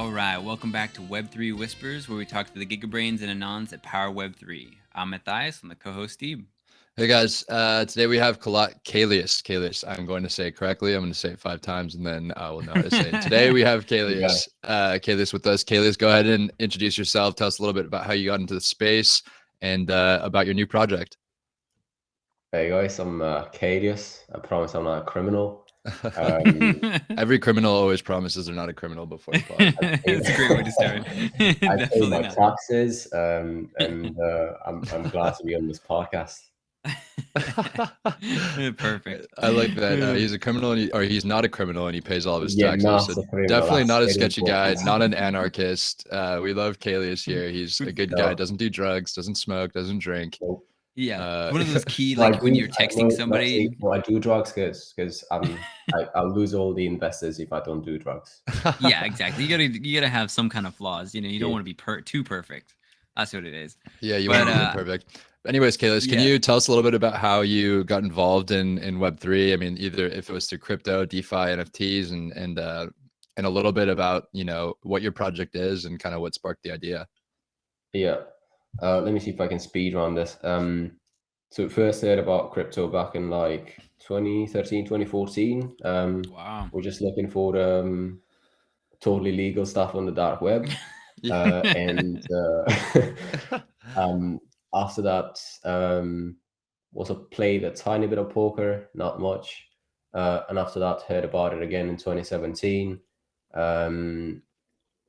All right, welcome back to Web3 Whispers, where we talk to the gigabrains and anons that power Web3. I'm Mathias, I'm the co-host Steeb. Hey guys, today we have Kalius. I'm going to say it correctly. I'm going to say it 5 times and then I will know how to say it. Today we have Kalius. Kalius with us. Kalius, go ahead and introduce yourself. Tell us a little bit about how you got into the space and about your new project. Hey guys, I'm Kalius. I promise I'm not a criminal. Every criminal always promises they're not a criminal before the pod. That's a great way to start. I pay Definitely my not. taxes, and I'm glad to be on this podcast. Perfect. I like that. He's a criminal, or he's not a criminal, and he pays all of his Yeah, taxes. not So a criminal, definitely that's not a very sketchy guy, important. not an anarchist. We love Kalius here. He's a good guy. No. Doesn't do drugs, doesn't smoke, doesn't drink. Nope. Yeah, one of those key, No, I like when do- you're I texting know- somebody. No, I do drugs because I'll lose all the investors if I don't do drugs. Yeah, exactly. You gotta have some kind of flaws. You know, you don't Yeah. want to be too perfect. That's what it is. Yeah, you But, want to be perfect. Anyways, Kalius, can yeah. you tell us a little bit about how you got involved in Web3? I mean, either if it was through crypto, DeFi, NFTs, and a little bit about what your project is and kind of what sparked the idea. Yeah. Let me see if I can speed run this. So first heard about crypto back in like 2013, 2014. Wow. We're just looking for totally legal stuff on the dark web. And after that, also played a tiny bit of poker, not much. And after that, heard about it again in 2017.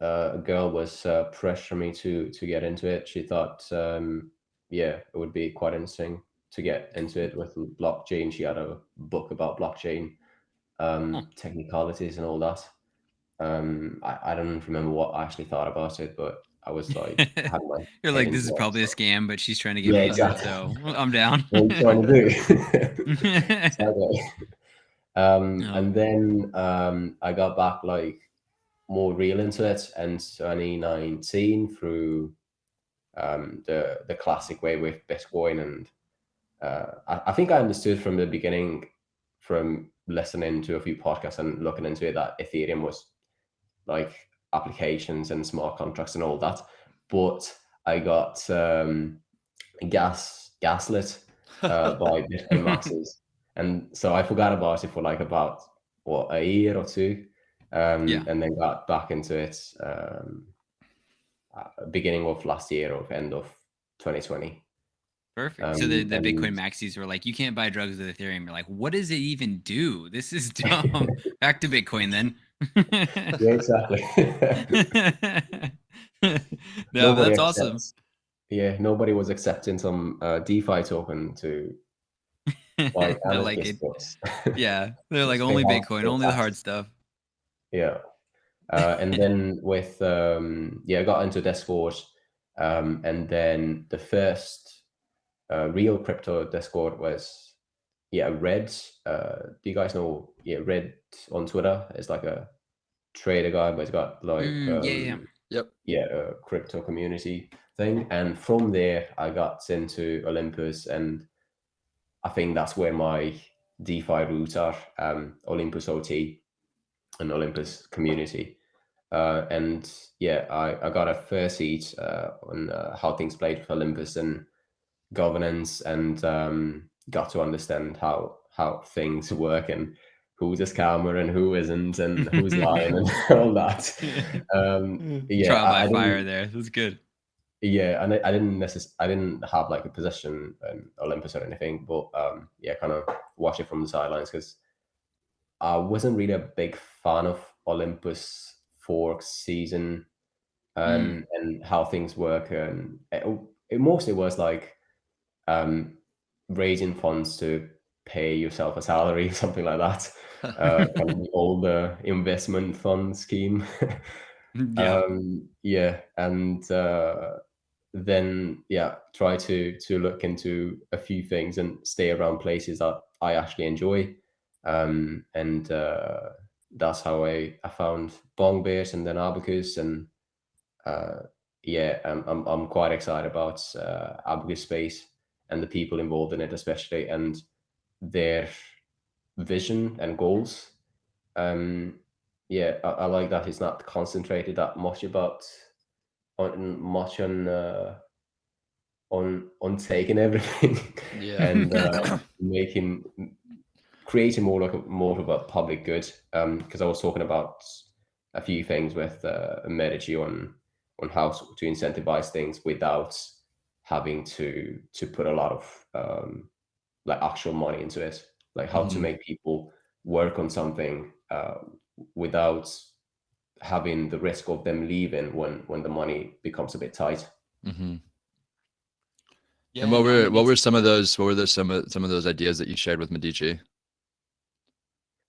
A girl was pressuring me to get into it. She thought, it would be quite interesting to get into it with blockchain. She had a book about blockchain technicalities and all that. I don't remember what I actually thought about it, but I was like, had my You're head like, in this is the probably a so- scam, but she's trying to get Yeah, me into it, exactly. so I'm down. What are you trying to do? Exactly. Oh. And then I got back like more real into it in 2019 through the classic way with Bitcoin, and I think I understood from the beginning, from listening to a few podcasts and looking into it, that Ethereum was like applications and smart contracts and all that. But I got gaslit by Bitcoin maxis, and so I forgot about it for like about a year or two, Yeah. and then got back into it beginning of last year or end of 2020. Perfect. So the And Bitcoin maxis were like, you can't buy drugs with Ethereum. You're like, what does it even do? This is dumb. Back to Bitcoin then. yeah, exactly. No, but Nobody that's awesome. accepts. Yeah, nobody was accepting some DeFi token to buy They're like anarchist it. books. Yeah. They're like It's only been Bitcoin, hard only the to hard pass. stuff. Yeah. And then with I got into Discord, and then the first real crypto Discord was Red. Do you guys know Red on Twitter? It's like a trader guy, but it's got like Yeah. a crypto community thing. And from there I got into Olympus, and I think that's where my DeFi roots are. Olympus OT and Olympus community. And I got a first seat on how things played with Olympus and governance, and got to understand how things work and who's a scammer and who isn't, and who's lying and all that. Trial by I fire didn't. there. That's good. Yeah, and I didn't have like a position in Olympus or anything, but kind of watch it from the sidelines, because I wasn't really a big fan of Olympus fork season and how things work, and it mostly was like raising funds to pay yourself a salary, something like that. Kind of the older investment fund scheme. Yeah. And then try to look into a few things and stay around places that I actually enjoy, and that's how I found Bongbase and then Abacus, and I'm quite excited about Abacus space and the people involved in it, especially, and their vision and goals. yeah, I like that he's not concentrated that much about on taking everything Yeah. and making creating more of a public good. Because I was talking about a few things with Medici on how to incentivize things without having to put a lot of like actual money into it, like how to Mhm. make people work on something without having the risk of them leaving when the money becomes a bit tight. Mhm. And Yeah, no, I mean what it's were some of those some of those ideas that you shared with Medici?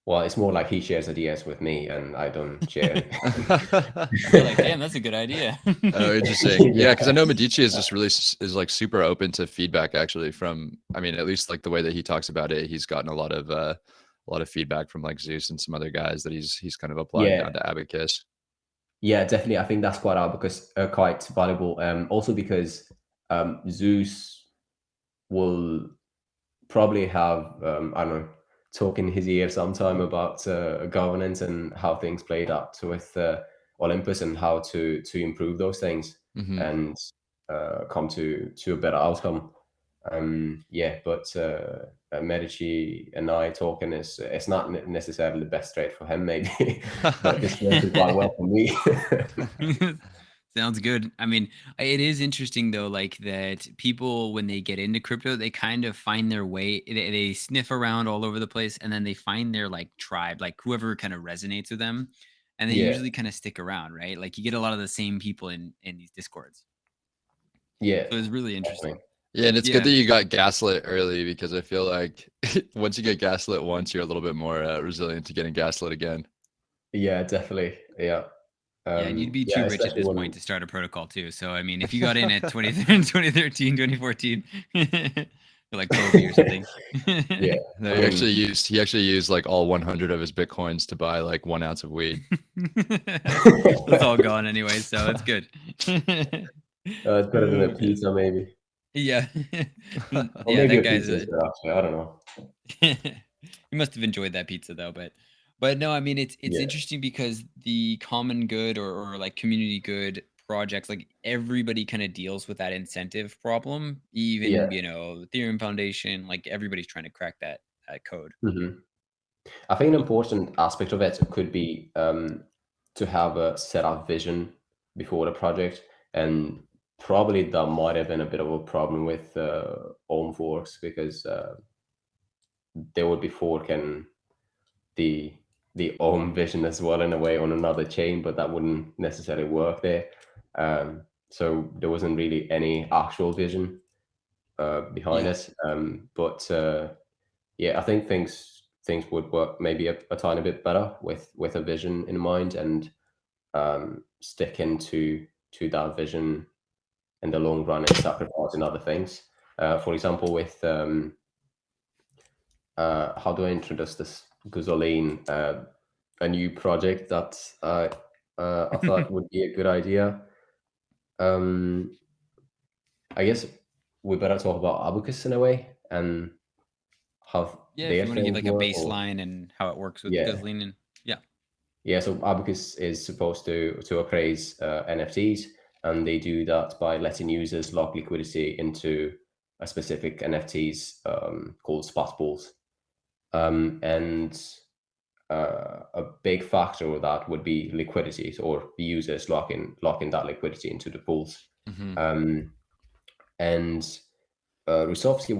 Well, it's more like he shares ideas with me and I don't share you're like, any. damn, that's a good idea. Oh, interesting. Yeah, Yeah. because I know Medici is just really is like super open to feedback actually from, I mean, at least like the way that he talks about it, he's gotten a lot of feedback from like Zeus and some other guys that he's kind of applied Yeah. down to Abacus. Yeah, definitely. I think that's quite valuable. Also because Zeus will probably have I don't know, talk in his ear sometime about governance and how things played out with Olympus and how to improve those things Hmm. and come to a better outcome. Yeah, but Medici and I talking is it's not necessarily the best trade for him, maybe, but this works quite well for me. Sounds good. I mean, it is interesting though, like that people when they get into crypto, they kind of find their way. They sniff around all over the place, and then they find their like tribe, like whoever kind of resonates with them, and they Yeah, usually kind of stick around, right? Like you get a lot of the same people in these discords, yeah, so it's really definitely. interesting. Yeah, and it's good Yeah, that you got gaslit early because I feel like once you get gaslit once, you're a little bit more resilient to getting gaslit again. Yeah, definitely. Yeah. yeah, and you'd be Yeah, too rich at especially this point when to start a protocol too. So I mean, if you got in at 2013, 2014, you're like Kobe or something. yeah, No, I mean, he actually used like all 100 of his bitcoins to buy like 1 ounce of weed. That's all gone anyway, so it's good. it's better than a Oh, man. pizza, maybe, Yeah. or Yeah, maybe that a guy's pizza a is good. Actually, I don't know. you must have enjoyed that pizza though, but no, I mean it's Yeah, interesting because the common good or like community good projects, like everybody kind of deals with that incentive problem. yeah. Even, Ethereum Foundation, like everybody's trying to crack that code. Hmm. I think an important aspect of it could be to have a set up vision before the project, and probably that might have been a bit of a problem with Ohm forks because they would be forking the own vision as well in a way on another chain, but that wouldn't necessarily work there. So there wasn't really any actual vision behind Yeah. it. But yeah, I think things would work maybe a tiny bit better with a vision in mind and sticking to that vision in the long run and sacrificing other things. For example, with how do I introduce this Guzzolene, a new project that I thought would be a good idea. Um, I guess we better talk about Abacus in a way and how Yeah, if their you want to give things like a work. Or baseline and how it works with yeah, Guzzling and yeah. yeah. So Abacus is supposed to appraise NFTs, and they do that by letting users lock liquidity into a specific NFTs called spot pools. And a big factor of that would be liquidity, or the users locking that liquidity into the pools. Hmm. Um, and Rusovsky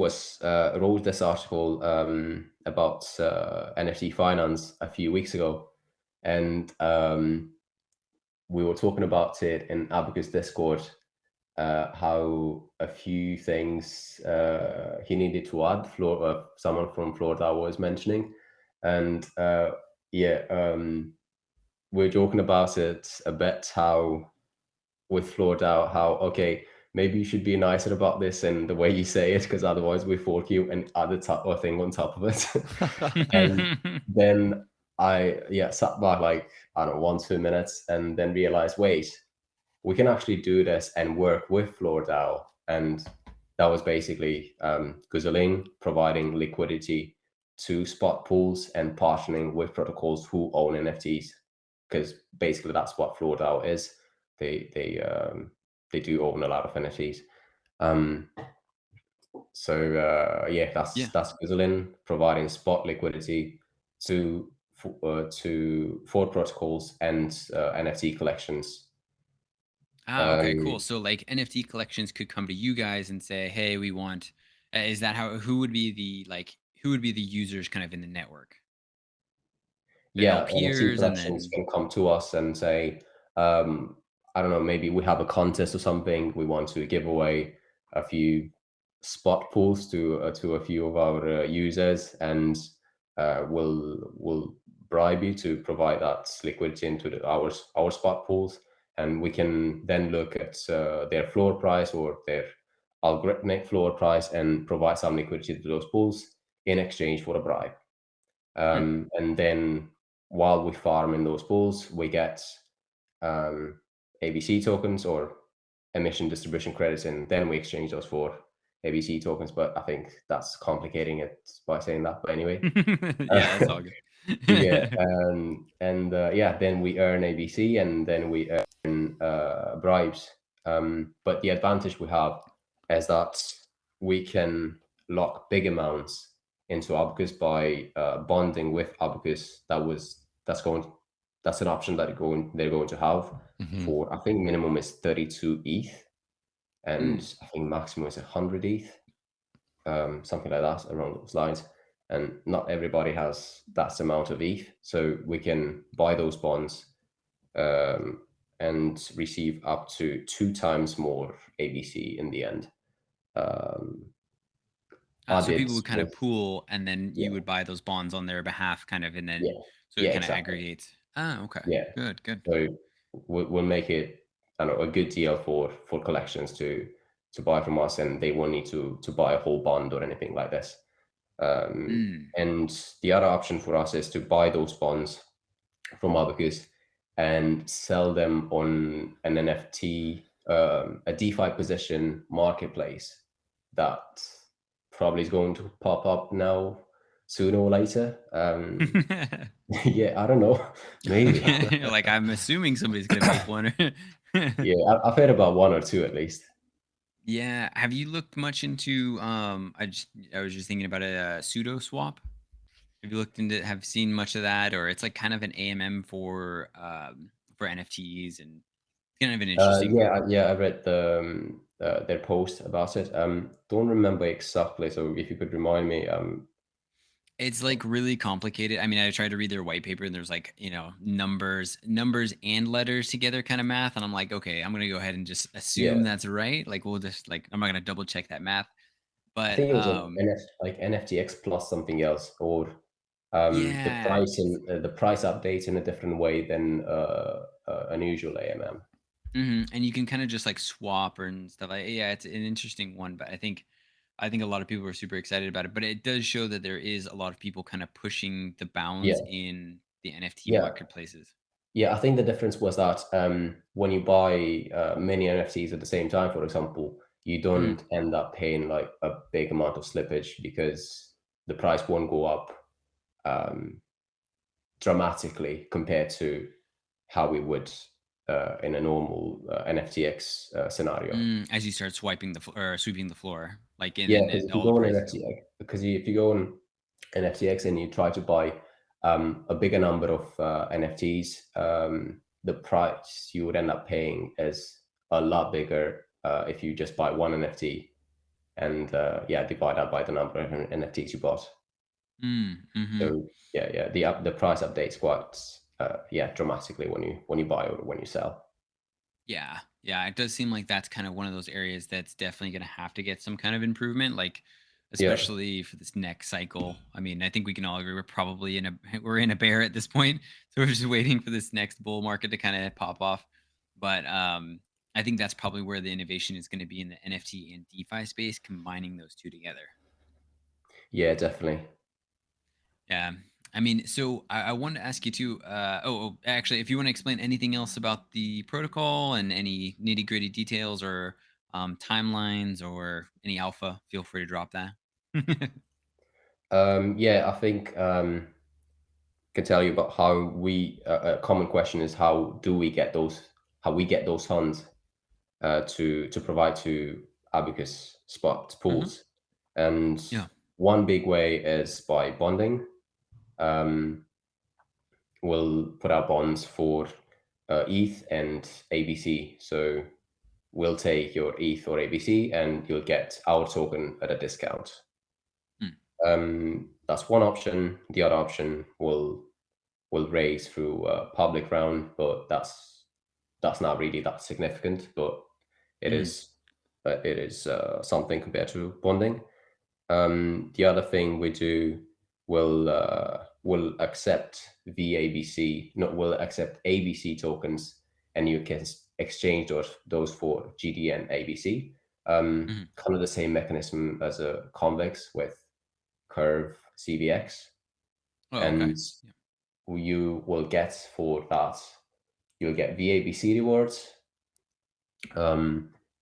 wrote this article about NFT finance a few weeks ago, and we were talking about it in Abacus Discord. How a few things he needed to add. Someone from Florida was mentioning, and yeah, we're joking about it a bit. How with Florida, how okay, maybe you should be nicer about this and the way you say it, because otherwise we fork you and add a top or thing on top of it. And then I sat back like I don't know 1-2 minutes and then realized wait, we can actually do this and work with FloorDAO. And that was basically Guzzolene providing liquidity to spot pools and partnering with protocols who own NFTs. because basically that's what Floor DAO is. They do own a lot of NFTs. Yeah, Yeah. that's Guzzolene providing spot liquidity to Ford protocols and NFT collections. Ah, okay, cool. So like NFT collections could come to you guys and say, "Hey, we want." Is that how? Who would be the like? Who would be the users kind of in the network? Yeah, Develop NFT peers and collections then. can come to us and say, I don't know, maybe we have a contest or something. We want to give away a few spot pools to a few of our users, and we'll bribe you to provide that liquidity into our spot pools, and we can then look at their floor price or their algorithmic floor price and provide some liquidity to those pools in exchange for a bribe. Hmm. And then while we farm in those pools, we get ABC tokens or emission distribution credits, and then we exchange those for ABC tokens. But I think that's complicating it by saying that. But anyway, Yeah, it's all yeah, good. yeah, then we earn ABC, and then we earn bribes. But the advantage we have is that we can lock big amounts into Abacus by bonding with Abacus. That's an option that they're going to have for, I think minimum is 32 ETH, Mm. and I think maximum is 100 ETH, something like that around those lines. And not everybody has that amount of ETH, so we can buy those bonds and receive up to 2 times more ABC in the end. So Added people would kind of with pool, and then Yeah, you would buy those bonds on their behalf, kind of, and then yeah, so it yeah, kind of exactly. aggregates. Ah, okay, Yeah. good, good. So we'll make it, I don't know, a good deal for collections to buy from us, and they won't need to buy a whole bond or anything like this. Mm. And the other option for us is to buy those bonds from Abacus and sell them on an NFT, a DeFi position marketplace that probably is going to pop up now sooner or later. Yeah, I don't know, maybe. Like I'm assuming somebody's gonna make one. Yeah, I've heard about one or two at least. Yeah. Have you looked much into? I was just thinking about a pseudo swap. Have you looked into? Have seen much of that, or it's like kind of an AMM for NFTs, and it's kind of an interesting. Yeah, I read their post about it. Don't remember exactly, so if you could remind me. It's like really complicated. I mean, I tried to read their white paper and there's like, numbers and letters together kind of math. And I'm like, okay, I'm going to go ahead and just Yeah, assume that's right. Like, we'll just like, I'm not going to double check that math. I But think it was an like NFTX plus something else, or yeah. the price updates in a different way than an usual AMM. And you can kind of just like swap and stuff. Yeah, it's an interesting one, but I think a lot of people are super excited about it. But it does show that there is a lot of people kind of pushing the Yeah, bounds in the NFT yeah, marketplaces. yeah. I think the difference was that when you buy many NFTs at the same time, for example, you Mhm. don't end up paying like a big amount of slippage because the price won't go up um, dramatically compared to how we would in a normal NFTX scenario. As you start swiping or sweeping the floor, like Yeah, in because if you all the go on prices. NFTX, if you go on NFTX and you try to buy a bigger number of NFTs, the price you would end up paying is a lot bigger if you just buy one NFT and yeah, divide that by the number of NFTs you bought. Mm-hmm. So yeah, the price updates quite yeah, dramatically when you buy or when you sell. Yeah, yeah, it does seem like that's kind of one of those areas that's definitely going to have to get some kind of improvement, like Yeah, especially for this next cycle. I mean, I think we can all agree we're probably in a we're in a bear at this point, so we're just waiting for this next bull market to kind of pop off. But I think that's probably where the innovation is going to be in the NFT and DeFi space, combining those two together. yeah, definitely. Yeah. I mean, so I wanted to ask you too. Actually, if you want to explain anything else about the protocol and any nitty gritty details or timelines or any alpha, feel free to drop that. Yeah, I think can tell you about how we. A common question is how we get those funds to provide to Abacus spot pools, and Yeah. one big way is by bonding. We'll put out bonds for ETH and ABC. So we'll take your ETH or ABC, and you'll get our token at a discount. That's one option. The other option will raise through a public round, but that's not really that significant. But it is something compared to bonding. The other thing we do will accept VABC, no, will accept ABC tokens, and you can exchange those for GDN ABC. Kind of the same mechanism as a convex with Curve CVX. Oh, okay. And you will get for that, you'll get VABC rewards.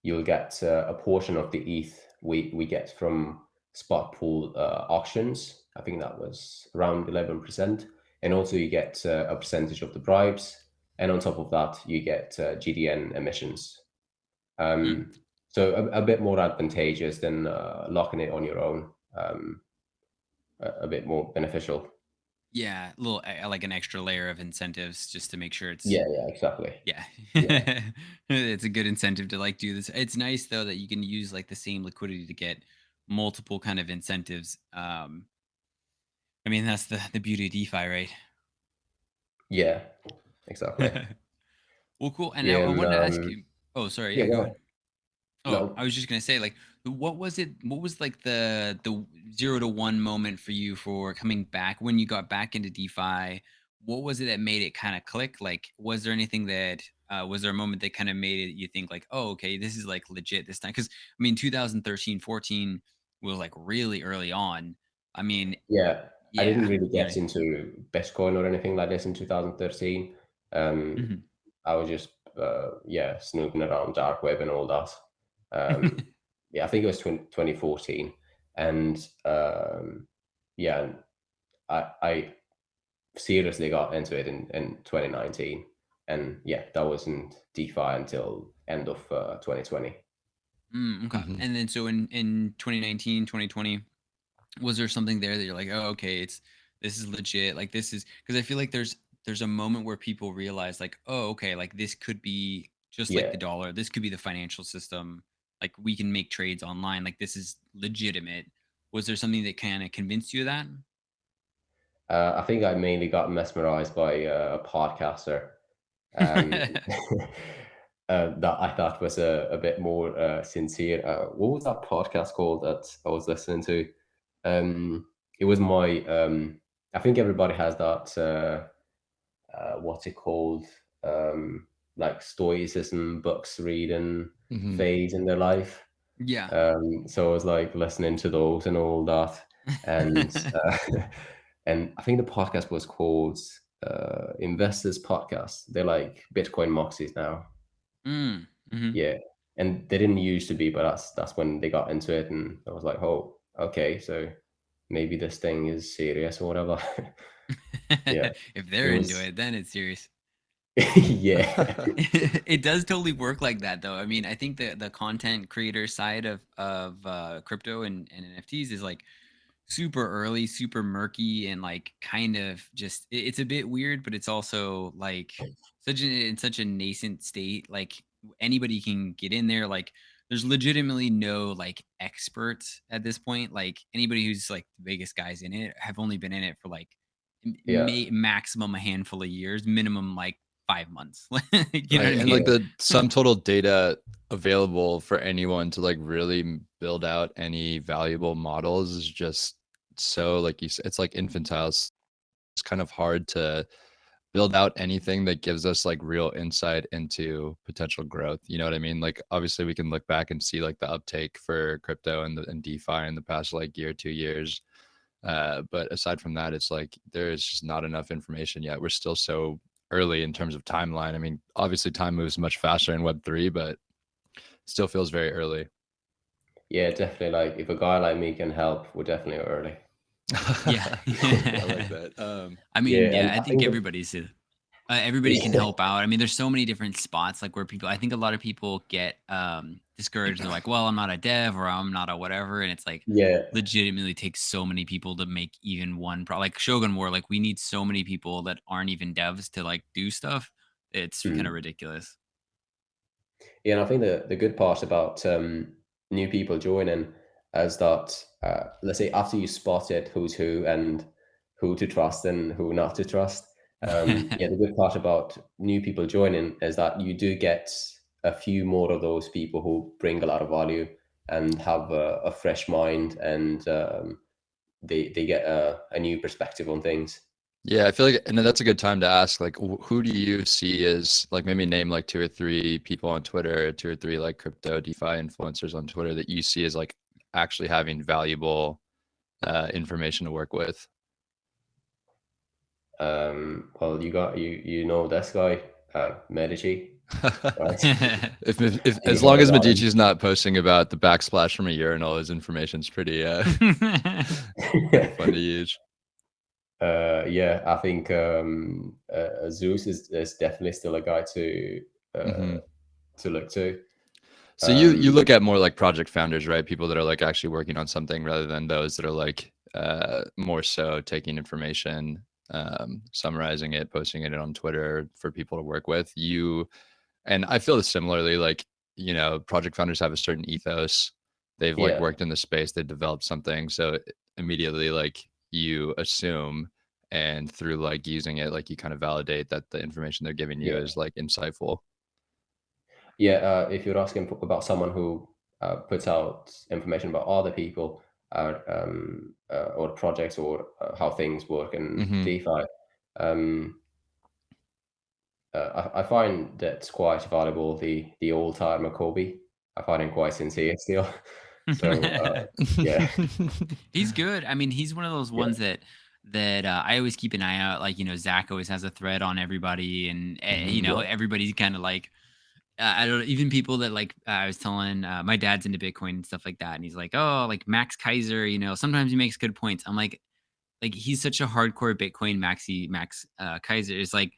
You'll get a portion of the ETH we get from spot pool auctions. I think that was around 11%. And also you get a percentage of the bribes. And on top of that, you get GDN emissions. So a bit more advantageous than locking it on your own. A bit more beneficial. Yeah, a little like an extra layer of incentives just to make sure it's Yeah, exactly. yeah. Yeah. It's a good incentive to like do this. It's nice though that you can use like the same liquidity to get multiple kind of incentives. I mean that's the beauty of DeFi, right? Yeah, exactly. Well, cool. And Yeah, I and wanted to ask you. Oh, sorry. yeah, Yeah, go go ahead. ahead. Oh, No, I was just gonna say, like, what was it? What was like the 0 to 1 moment for you for coming back when you got back into DeFi? What was it that made it kind of click? Like, was there anything that was there a moment that kind of made it you think like, oh, okay, this is like legit this time? Because I mean, 2013, 14 was like really early on. I mean, yeah, I yeah, didn't really you know. get into Bitcoin or anything like this in 2013. Mhm. I was just snooping around dark web and all that. Yeah, I think it was 2014, and yeah, I seriously got into it in 2019, and yeah, that wasn't DeFi until end of 2020. Okay. And then so in 2019, 2020. Was there something there that you're like, oh, okay, this is legit, like this is because I feel like there's a moment where people realize like, oh, okay, like this could be just like Yeah. the dollar, this could be the financial system, like we can make trades online, like this is legitimate. Was there something that kind of convinced you of that? I think I mainly got mesmerized by a podcaster um, that I thought was a bit more sincere. What was that podcast called that I was listening to? It was my, I think everybody has that, what's it called? Like stoicism books reading phase in their life. Yeah. So I was like listening to those and all that, and and I think the podcast was called Investors Podcast. They're like Bitcoin Moxies now. Mm-hmm. Yeah, and they didn't used to be, but that's when they got into it, and I was like, oh, okay, so maybe this thing is serious or whatever. Yeah, If it they're into was. it, then it's serious. Yeah, It does totally work like that though. I mean, I think the content creator side of crypto and NFTs is like super early, super murky, and like kind of just it's a bit weird, but it's also like in such a nascent state. Like anybody can get in there. Like there's legitimately no like experts at this point. Like anybody who's like the biggest guys in it have only been in it for like yeah, maximum a handful of years, minimum like 5 months. You know what Right. I And mean? like the sum total data available for anyone to like really build out any valuable models is just so, like you said, it's like infantile. It's kind of hard to build out anything that gives us like real insight into potential growth. You know what I mean? Like obviously we can look back and see like the uptake for crypto and DeFi in the past like year, 2 years. But aside from that, it's like there is just not enough information yet. We're still so early in terms of timeline. I mean, obviously time moves much faster in Web3, but still feels very early. yeah, definitely. Like if a guy like me can help, we're definitely early. Yeah. I like that. I mean, Yeah, and yeah, I I think think everybody can the, help out. I mean, there's so many different spots like where people. I think a lot of people get discouraged. They're like, "Well, I'm not a dev or I'm not a whatever," and it's like yeah. legitimately takes so many people to make even one like Shogun War. Like we need so many people that aren't even devs to like do stuff. It's kind of Mm. ridiculous. Yeah, and I think the good part about new people joining is that let's say after you spotted who's who and who to trust and who not to trust, yeah, the good part about new people joining is that you do get a few more of those people who bring a lot of value and have a fresh mind, and they get a new perspective on things. Yeah, I feel like, and then that's a good time to ask, like, who do you see as, like, maybe name like 2 or 3 people on Twitter, 2 or 3 like crypto DeFi influencers on Twitter that you see as like actually having valuable information to work with. Well, you know this guy, Medici, right? If You as long heard as about him? Medici's not posting about the backsplash from a urinal, his information's pretty pretty fun to use. Yeah, I think Zeus is definitely still a guy Hmm. to look to. So you Um, look at more like project founders, right? People that are like actually working on something rather than those that are like more so taking information, summarizing it, posting it on Twitter for people to work with. You and I feel this similarly, like, project founders have a certain ethos. They've like yeah, worked in the space, they developed something. So immediately like you assume and through like using it, like you kind of validate that the information they're giving you yeah, is like insightful. yeah. If you're asking about someone who puts out information about other people or projects or how things work in Hmm. DeFi, um, I find that's quite valuable. The old timer Kobe, I find him quite sincere still. So yeah, He's good. I mean, he's one of those yeah, ones that I always keep an eye out. Like, Zach always has a thread on everybody, and Hmm. yeah, everybody's kind of like I don't know, even people that like I was telling my dad's into Bitcoin and stuff like that, and he's like, oh, like Max Kaiser, sometimes he makes good points. I'm like he's such a hardcore Bitcoin Max Kaiser. Is like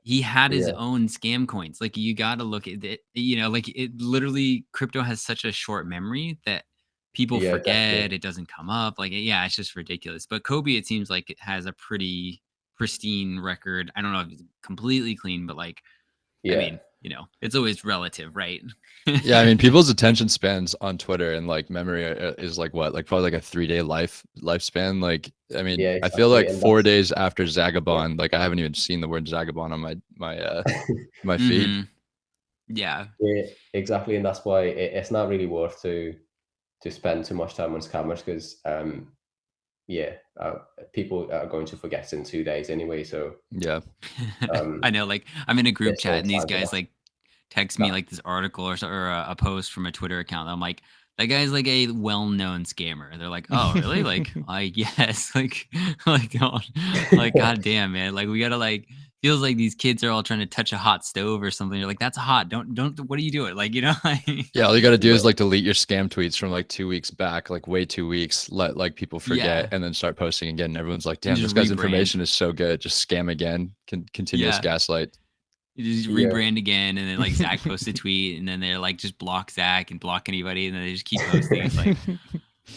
he had his yeah, own scam coins. Like you got to look at it, like it literally crypto has such a short memory that people yeah, definitely, forget, it doesn't come up. Like yeah, it's just ridiculous. But Kobe, it seems like it has a pretty pristine record. I don't know if it's completely clean, but like I yeah, mean, it's always relative, right? Yeah, I mean, people's attention spans on Twitter and like memory is like what, like probably like a 3-day lifespan. Like, I mean, yeah, I feel exactly, like and 4 days after yeah, Zagabond, like I haven't even seen the word Zagabond on my feed. Mhm. Yeah. yeah, exactly, and that's why it's not really worth to spend too much time on scammers because yeah, people are going to forget in 2 days anyway. So Yeah. I um, know, like, I'm in a group there's chat no and these time for guys, that. like, text me, That like, this article or a post from a Twitter account. I'm like, "That guy's, like, a well-known scammer." They're like, "Oh, really?" Like, "Yes." Like, oh, like, "God damn, man." Like, we gotta, like feels like these kids are all trying to touch a hot stove or something. You're like, "That's hot. Don't what are you doing?" Like, like Yeah, all you got to do is yeah, like delete your scam tweets from like 2 weeks back, like wait 2 weeks, let like people forget, Yeah. and then start posting again. And everyone's like, And damn, just this guy's rebrand. information is so good. Just scam again. Continuous Yeah. gaslight. You just yeah, rebrand again, and then like Zach posts a tweet, and then they're like just block Zach and block anybody, and then they just keep posting. It's like,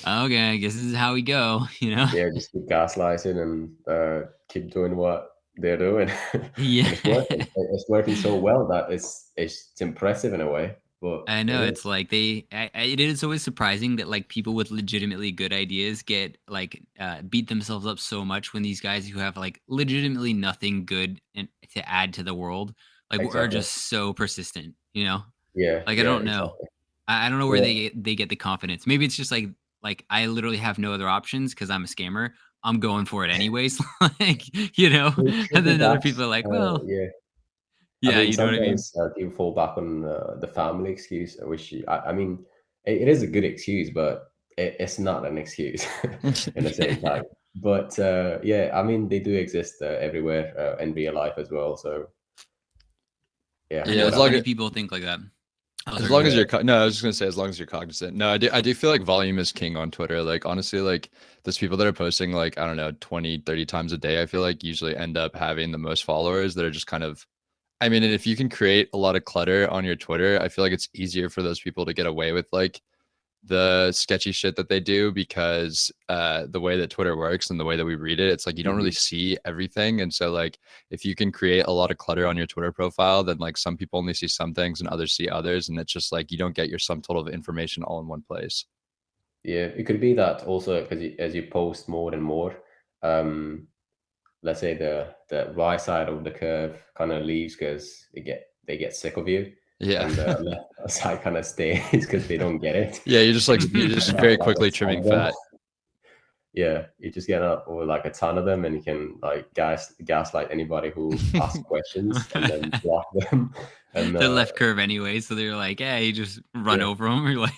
okay, I guess this is how we go, you know? yeah. Just keep gaslighting and keep doing what they're doing, and Yeah. it's working. It's working so well that it's impressive in a way, but I it know it's is. like it is always surprising that like people with legitimately good ideas get like beat themselves up so much when these guys who have like legitimately nothing good to add to the world like are Exactly. just so persistent, you know? Yeah, Like I yeah, don't know. exactly. I don't know where Yeah, they get the confidence. Maybe it's just like I literally have no other options because I'm a scammer. I'm going for it anyways. Like, could and be then other that. people are like, well, Yeah. I yeah, mean, you know what I mean? sometimes people fall back on the family excuse, which I mean, it is a good excuse, but it's not an excuse in the same time. But yeah, I mean, they do exist everywhere in real life as well. So yeah, I Yeah, know it's so whatever. like many people think like that. Oh, As sorry, go long as ahead. Yeah, you're no, I was just gonna say as long as you're cognizant. No, I do feel like volume is king on Twitter. Like honestly, like those people that are posting like, I don't know, 20, 30 times a day, I feel like usually end up having the most followers that are just kind of, I mean, and if you can create a lot of clutter on your Twitter, I feel like it's easier for those people to get away with like the sketchy shit that they do because the way that Twitter works and the way that we read it, it's like you don't really hmm see everything. And so like if you can create a lot of clutter on your Twitter profile, then like some people only see some things and others see others. And it's just like you don't get your sum total of information all in one place. yeah. It could be that also because as you post more and more, um, let's say the right side of the curve kind of leaves because they get sick of you, Yeah. and the left side kind of stays because they don't get it. Yeah, you're You just get very like a quickly ton trimming of them. fat. Yeah, you just get up with like a ton of them, and you can like gaslight anybody who asks questions, and then block them, and They're left curve anyway, so they're like, yeah, you just run yeah, over them. You're like,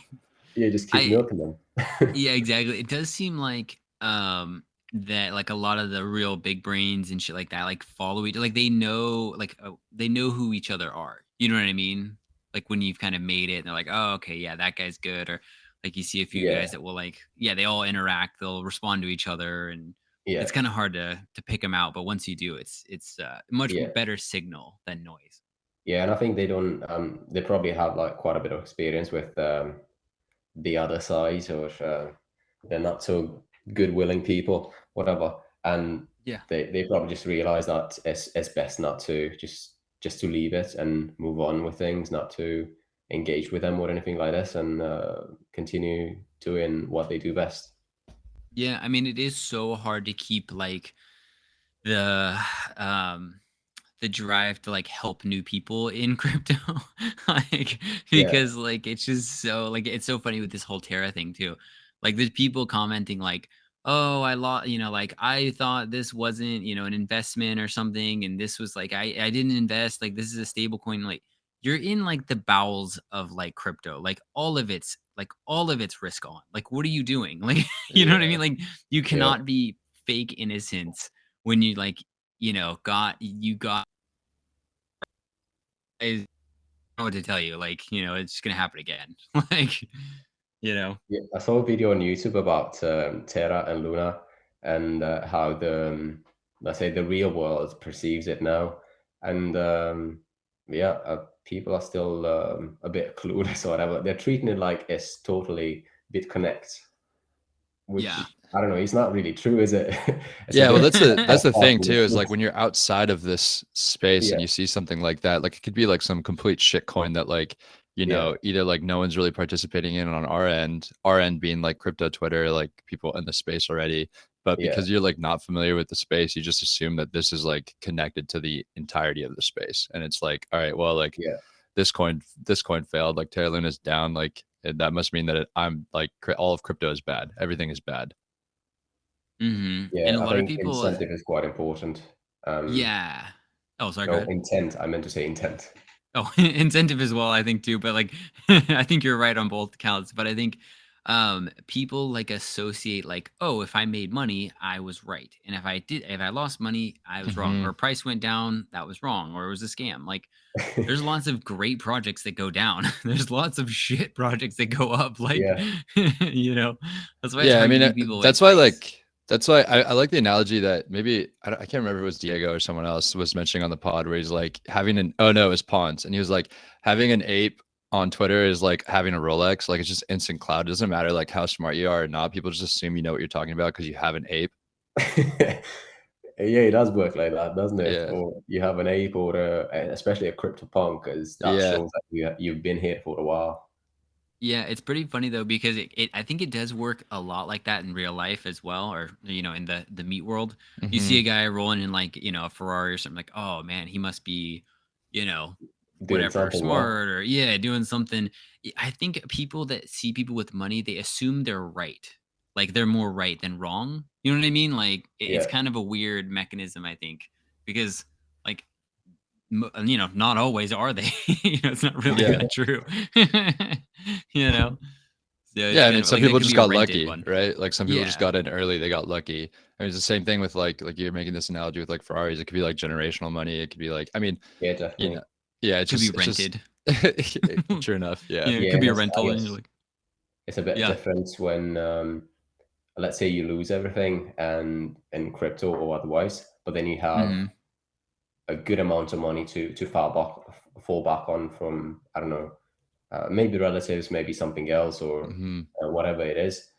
yeah, just keep I milking them. yeah, exactly. It does seem like that like a lot of the real big brains and shit like that like follow each like they know who each other are. You know what I mean? Like when you've kind of made it and they're like, "Oh, okay, yeah, that guy's good." Or like you see a few Yeah, guys that will like yeah, they all interact, they'll respond to each other and yeah, it's kind of hard to pick them out, but once you do, it's much yeah. better signal than noise. Yeah, and I think they don't. They probably have like quite a bit of experience with the other side, or they're not so good willing people, whatever. And Yeah. they probably just realize that it's best not to just to leave it and move on with things, not to engage with them or anything like this, and continue doing what they do best. Yeah, I mean it is so hard to keep like the um the drive to like help new people in crypto like Yeah, because like it's just so like it's so funny with this whole Terra thing too. Like there's people commenting like, "Oh, I lost, like I thought this wasn't, an investment or something and this was like I didn't invest, like this is a stable coin." Like you're in like the bowels of like crypto. Like all of it's risk on. Like what are you doing? Like you know what I yeah, mean? Like you yeah, cannot be fake innocence when you like got I don't know what to tell you. Like, it's gonna happen again. Like, you know. yeah. I saw a video on YouTube about Terra and Luna, and how the let's say the real world perceives it now, and yeah, people are still a bit clueless or whatever. They're treating it like it's totally BitConnect, which Yeah. I don't know. It's not really true, is it? It's a Yeah, well, bit that's the thing too, is like far-fetched. when you're outside of this space and Yeah, you see something like that, like it could be like some complete shit coin that like, yeah, either like no one's really participating in on our end being like crypto Twitter, like people in the space already. But yeah, because you're like not familiar with the space, you just assume that this is like connected to the entirety of the space. And it's like, all right, well, like yeah, this coin failed, like Terra Luna's down, like that must mean that I'm like all of crypto is bad. Everything is bad. And yeah. a I lot of think people, incentive is quite important. yeah. Oh, sorry, go No, ahead. intent. I meant to say intent. Oh, incentive as well, I think too. But like, I think you're right on both counts. But I think people like associate like, oh, if I made money, I was right, and if I lost money, I was wrong, Hmm. or price went down, that was wrong, or it was a scam. Like, there's lots of great projects that go down. There's lots of shit projects that go up. Like, Yeah. that's why it's Yeah, I hard to mean, give people that's why advice. I like the analogy that maybe I can't remember if it was Diego or someone else was mentioning on the pod where he's like having an oh no, it was Pons, and he was like having an ape on Twitter is like having a Rolex, like it's just instant cloud. It doesn't matter like how smart you are or not. People just assume you know what you're talking about because you have an ape. Yeah, it does work like that, doesn't it? Yeah, Or you have an ape, or especially a CryptoPunk, because that yeah. shows that you've been here for a while. Yeah, it's pretty funny though because I think it does work a lot like that in real life as well, or in the meat world. You see a Hmm. guy rolling in like a Ferrari or something, like, oh man, he must be, you know, Doing whatever, something well. smart or yeah, doing something. I think people that see people with money, they assume they're right, like they're more right than wrong. You know what I mean? Like it's Yeah, kind of a weird mechanism, I think, because like not always are they. It's not really Yeah. that true. you know, so it's Yeah, I kind mean, of some like that people could just be a got rented lucky, one. right? Like some people just Yeah, got in early, they got lucky. I mean, it's the same thing with like you're making this analogy with like Ferraris. It could be like generational money. It could be like, I mean, yeah, you know, definitely. yeah, could be rented. True enough. Yeah. Yeah, it Yeah, could and be a that's, I rental, and you're guess like, it's a bit yeah. different when let's say you lose everything and in crypto or otherwise, but then you have Mm-hmm. a good amount of money to fall back on from, I don't know, maybe relatives, maybe something else, or Hmm. whatever it is,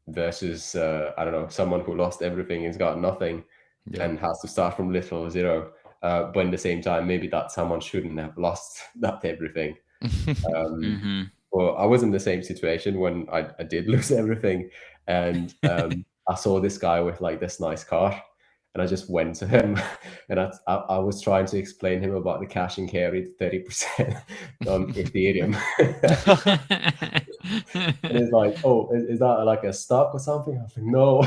versus I don't know, someone who lost everything and's got nothing Yep. and has to start from little zero. But at the same time, maybe that someone shouldn't have lost that everything. Um, Mm-hmm. well, I was in the same situation when I did lose everything, and I saw this guy with like this nice car, and I just went to him, and I was trying to explain him about the cash and carry 30% on Ethereum, and he's like, "Oh, is that like a stock or something?" I was like, "No."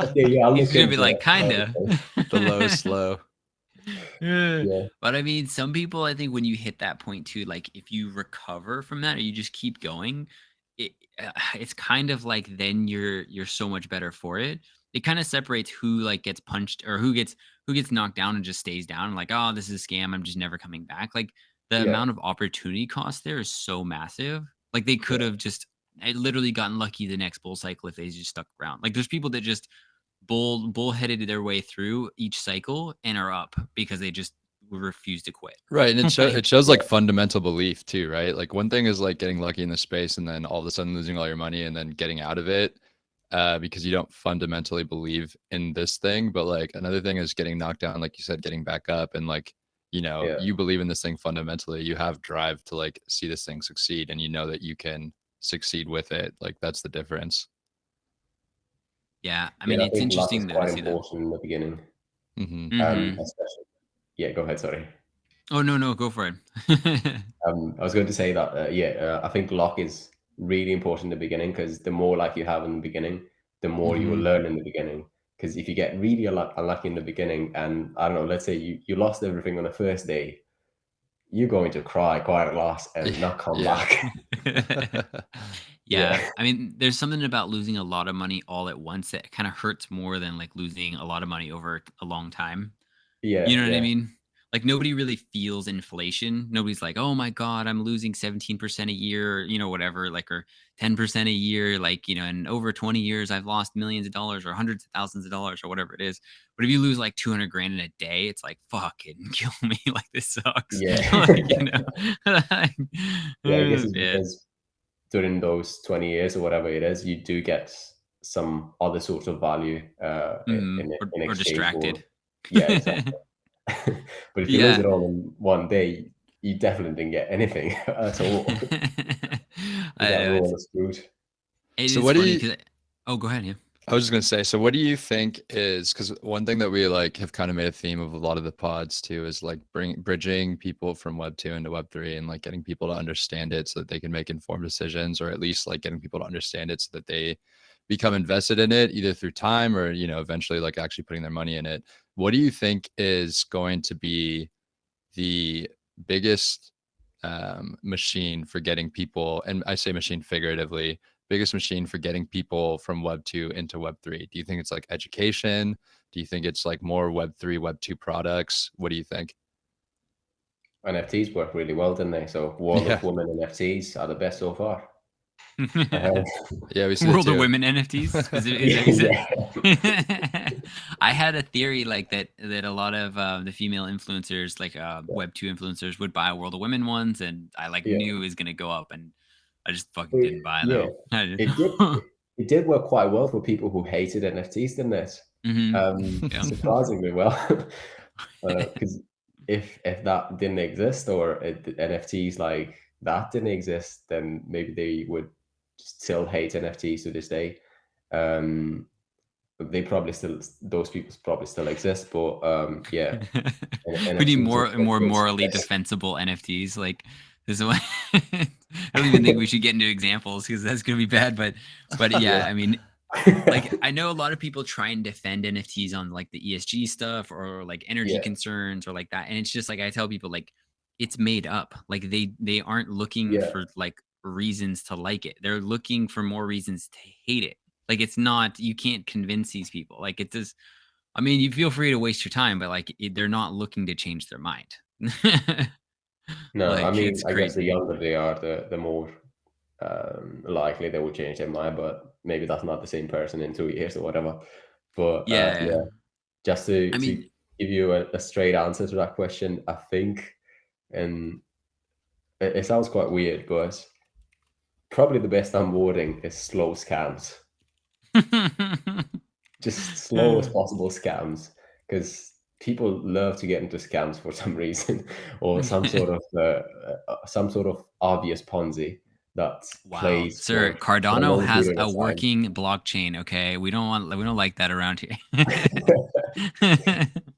Okay, yeah, I'll He's look gonna be into like, it. kinda. The low slow. Yeah. Yeah, But I mean, some people, I think when you hit that point too, like if you recover from that or you just keep going, it's kind of like then you're so much better for it. It kind of separates who like gets punched or who gets knocked down and just stays down. Like, oh, this is a scam. I'm just never coming back. Like the yeah, amount of opportunity cost there is so massive. Like they could yeah, have just literally gotten lucky the next bull cycle if they just stuck around. Like there's people that just bullheaded their way through each cycle and are up because they just refuse to quit. Right. And Like, it shows yeah, like fundamental belief too, right? Like one thing is like getting lucky in the space and then all of a sudden losing all your money and then getting out of it because you don't fundamentally believe in this thing. But like another thing is getting knocked down, like you said, getting back up and like, you know, yeah. you believe in this thing fundamentally. You have drive to like see this thing succeed and you know that you can succeed with it. Like that's the difference. yeah, I Yeah, mean, I it's think luck is interesting though to quite see that. important in the beginning. Hmm. Hmm. Especially, yeah, go ahead, sorry. Oh no, no, go for it. I was going to say that, I think luck is really important in the beginning, because the more luck you have in the beginning, the more you will Hmm. learn in the beginning. Because if you get really unlucky in the beginning, and I don't know, let's say you lost everything on the first day, you're going to cry quite a lot and not come Yeah. back. Yeah, Yeah, I mean, there's something about losing a lot of money all at once that kind of hurts more than like losing a lot of money over a long time. You yeah, know what I yeah, mean? Like nobody really feels inflation. Nobody's like, "Oh my god, I'm losing 17% a year," whatever, like or 10% a year, like, in over 20 years I've lost millions of dollars or hundreds of thousands of dollars or whatever it is. But if you lose like 200 grand in a day, it's like, "Fucking kill me." Like this sucks. yeah. Like, like, Yeah, I guess it's yeah. because during those 20 years or whatever it is, you do get some other sort of value Mhm. Or in or exchange distracted. for, yeah, exactly. But if you lose Yeah. it all in one day, you definitely didn't get anything at all. I That know rule is screwed. it So is what do funny you because oh, go ahead, yeah. I was just gonna say, so what do you think is because one thing that we like have kind of made a theme of a lot of the pods too is like bridging people from Web 2 into Web 3 and like getting people to understand it so that they can make informed decisions, or at least like getting people to understand it so that they become invested in it either through time or, eventually like actually putting their money in it. What do you think is going to be the biggest machine for getting people, and I say machine figuratively, biggest machine for getting people from Web 2 into Web 3? Do you think it's like education? Do you think it's like more Web 3, Web 2 products? What do you think? NFTs work really well, didn't they? So World Yeah. of Women NFTs are the best so far. Uh, Yeah, we see that World of too. Women NFTs specific is yeah, that you said? yeah, I had a theory like that a lot of the female influencers, like Web 2 influencers, would buy World of Women ones, and I like yeah. knew it was gonna go up, and I just fucking It, didn't buy yeah, though. I did. it did. It did work quite well for people who hated NFTs, didn't it? Hmm. Yeah. Surprisingly well, because if that didn't exist, or NFTs like that didn't exist, then maybe they would still hate NFTs to this day. Um, they probably still, those people probably still exist, but yeah, We need NFTs are more good. morally defensible NFTs. Like this is what I don't even think we should get into examples because that's gonna be bad. But yeah, Yeah. I mean, like I know a lot of people try and defend NFTs on like the ESG stuff or like energy Yeah, concerns or like that. And it's just like I tell people like it's made up. Like they aren't looking yeah, for like reasons to like it. They're looking for more reasons to hate it. Like it's not you can't convince these people. Like it does I mean, you feel free to waste your time, but like they're not looking to change their mind. No, I Like mean, it's I guess the crazy. younger they are, the more likely they will change their mind. But maybe that's not the same person in 2 years or whatever. But Yeah. yeah, just to I mean, give you a straight answer to that question, I think, and it sounds quite weird, but probably the best onboarding is slow scams. Just slow as possible scams, because people love to get into scams for some reason, or some sort of obvious Ponzi that wow, plays sir, for a Cardano long has period a of time. working blockchain. Okay, we don't like that around here.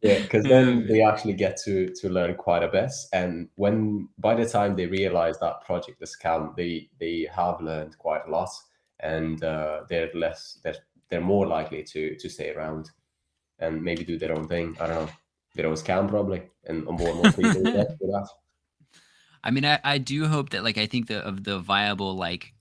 Yeah, because then Um, they actually get to learn quite a bit, and when by the time they realize that project is scam, they have learned quite a lot, and they're more likely to stay around and maybe do their own thing. I don't know, their own scam probably, and onboard more people with that. I mean, I do hope that like I think the viable like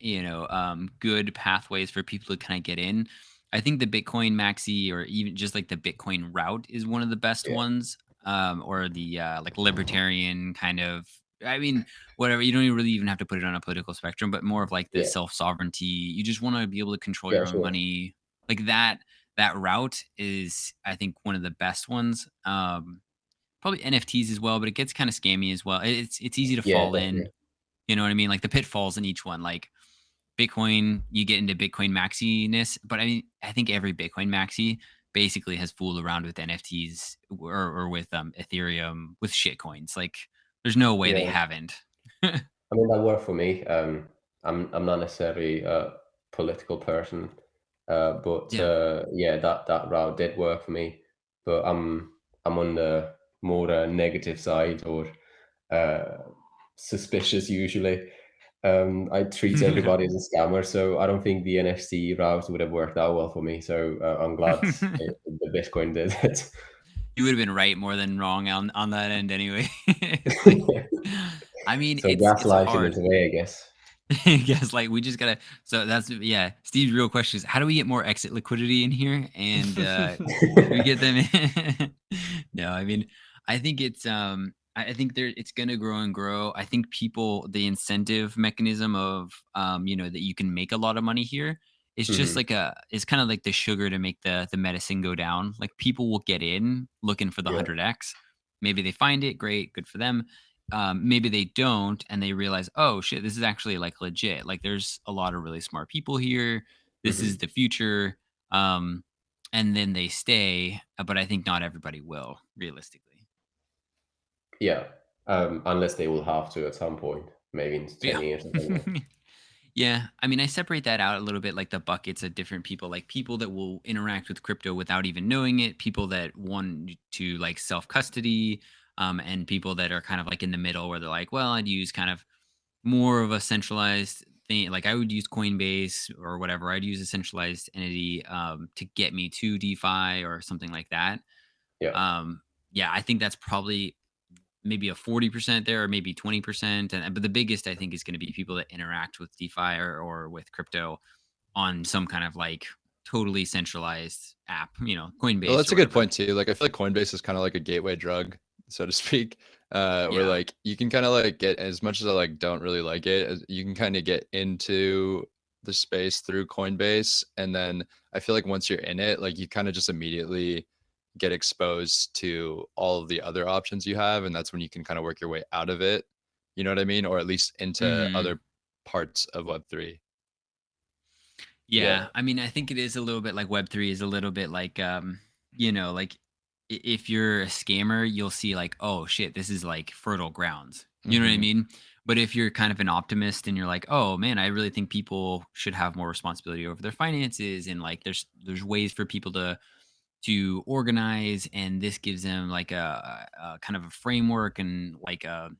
good pathways for people to kind of get in. I think the Bitcoin maxi or even just like the Bitcoin route is one of the best Yeah, ones. Or the like libertarian kind of. I mean, whatever. You don't really even have to put it on a political spectrum, but more of like the yeah, self sovereignty. You just want to be able to control yeah, your own sure. money. Like that. That route is, I think, one of the best ones. Probably NFTs as well, but it gets kind of scammy as well. It's easy to Yeah, fall in. definitely. You know what I mean? Like the pitfalls in each one. Like Bitcoin, you get into Bitcoin maxiness, but I mean, I think every Bitcoin maxi basically has fooled around with NFTs or with Ethereum with shit coins. Like there's no way they Yeah, haven't. I mean, that worked for me. I'm not necessarily a political person, but Yeah. yeah, that route did work for me. But I'm on the more negative side, or uh, suspicious usually. I treat everybody as a scammer, so I don't think the NFT route would have worked out well for me. So I'm glad the Bitcoin did it. You would have been right more than wrong on that end anyway. Like I mean, So it's gaslighting is hard. the way, I guess. Yes, like we just gotta. So that's yeah. Steve's real question is, how do we get more exit liquidity in here, and we get them in? No, I mean, I think it's I think there it's gonna grow and grow. I think people the incentive mechanism of that you can make a lot of money here. It's just Hmm. like it's kind of like the sugar to make the medicine go down. Like people will get in looking for the Yeah. 100x. Maybe they find it, great, good for them. Maybe they don't and they realize, oh shit, this is actually like legit. Like there's a lot of really smart people here. This is Hmm. the future. Um, and then they stay, but I think not everybody will realistically. Yeah, unless they will have to at some point, maybe in 10 Yeah. years or something. Yeah. I mean, I separate that out a little bit like the buckets of different people, like people that will interact with crypto without even knowing it, people that want to like self custody, and people that are kind of like in the middle where they're like, well, I'd use kind of more of a centralized thing. Like I would use Coinbase or whatever. I'd use a centralized entity to get me to DeFi or something like that. Yeah. Um, yeah, I think that's probably maybe a 40% there or maybe 20%. And but the biggest I think is going to be people that interact with DeFi or with crypto on some kind of like totally centralized app, Well, Coinbase that's or a good whatever. point too. Like I feel like Coinbase is kind of like a gateway drug, so to speak, where Yeah. like you can kind of like get as much as I like don't really like it, you can kind of get into the space through Coinbase, and then I feel like once you're in it, like you kind of just immediately get exposed to all of the other options you have, and that's when you can kind of work your way out of it. You know what I mean? Or at least into Hmm. other parts of Web3. Yeah. Yeah, I mean, I think it is a little bit like Web3 is a little bit like, like if you're a scammer, you'll see like, oh shit, this is like fertile grounds. You know what I Hmm. mean? But if you're kind of an optimist and you're like, oh man, I really think people should have more responsibility over their finances, and like there's ways for people to organize, and this gives them like a kind of a framework and like a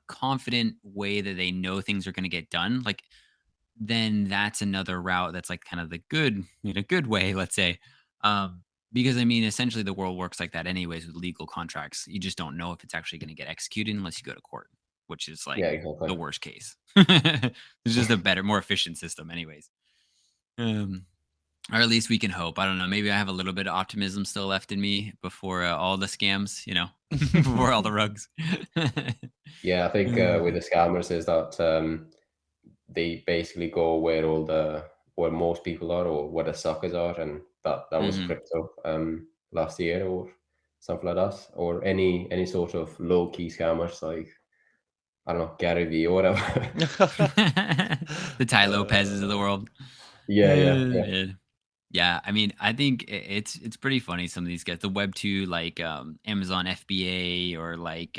confident way that they know things are going to get done. Like then that's another route that's like kind of the good in a good way, let's say. Because I mean, essentially the world works like that anyways with legal contracts. You just don't know if it's actually going to get executed unless you go to court, which is like Yeah, exactly. the worst case. It's just a better, more efficient system, anyways. Um, or at least we can hope. I don't know. Maybe I have a little bit of optimism still left in me before all the scams, before all the rugs. Yeah, I think with the scammers is that they basically go where most people are or where the suckers are, and that was Mhm. crypto last year or something like that, or any sort of low key scammers like I don't know Gary Vee or whatever. The Ty Lopez's of the Uh, world. Yeah. Man. Yeah, I mean, I think it's pretty funny some of these guys, the Web2 like Amazon FBA or like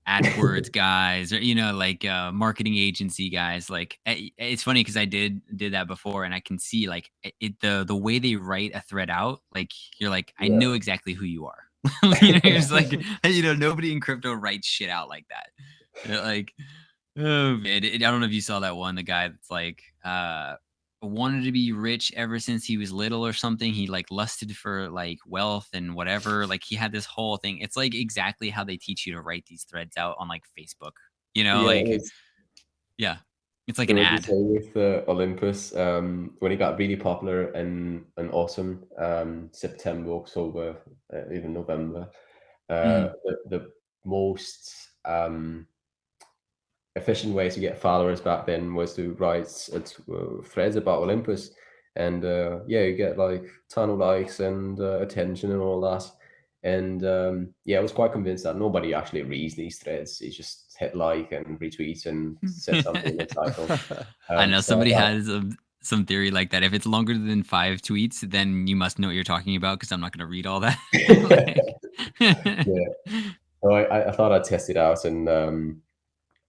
AdWords guys or like marketing agency guys. Like it's funny because I did that before and I can see like the way they write a thread out, like you're like, I Yeah. know exactly who you are. You're just like, nobody in crypto writes shit out like that. Like, oh man, I don't know if you saw that one, the guy that's like wanted to be rich ever since he was little or something. He like lusted for like wealth and whatever. Like he had this whole thing. It's like exactly how they teach you to write these threads out on like Facebook. Yeah, it Like is. yeah. It's like There an was the ad. same with Olympus when it got really popular in autumn, September, October, even November. Mhm. The most efficient way to get followers back then was to write threads about Olympus, and yeah, you get like ton of likes and attention and all that. And yeah, I was quite convinced that nobody actually reads these threads. You just hit like and retweet and said something in the title. I know So somebody has some theory like that. If it's longer than 5 tweets, then you must know what you're talking about because I'm not going to read all that. Like, yeah, so I thought I'd test it out and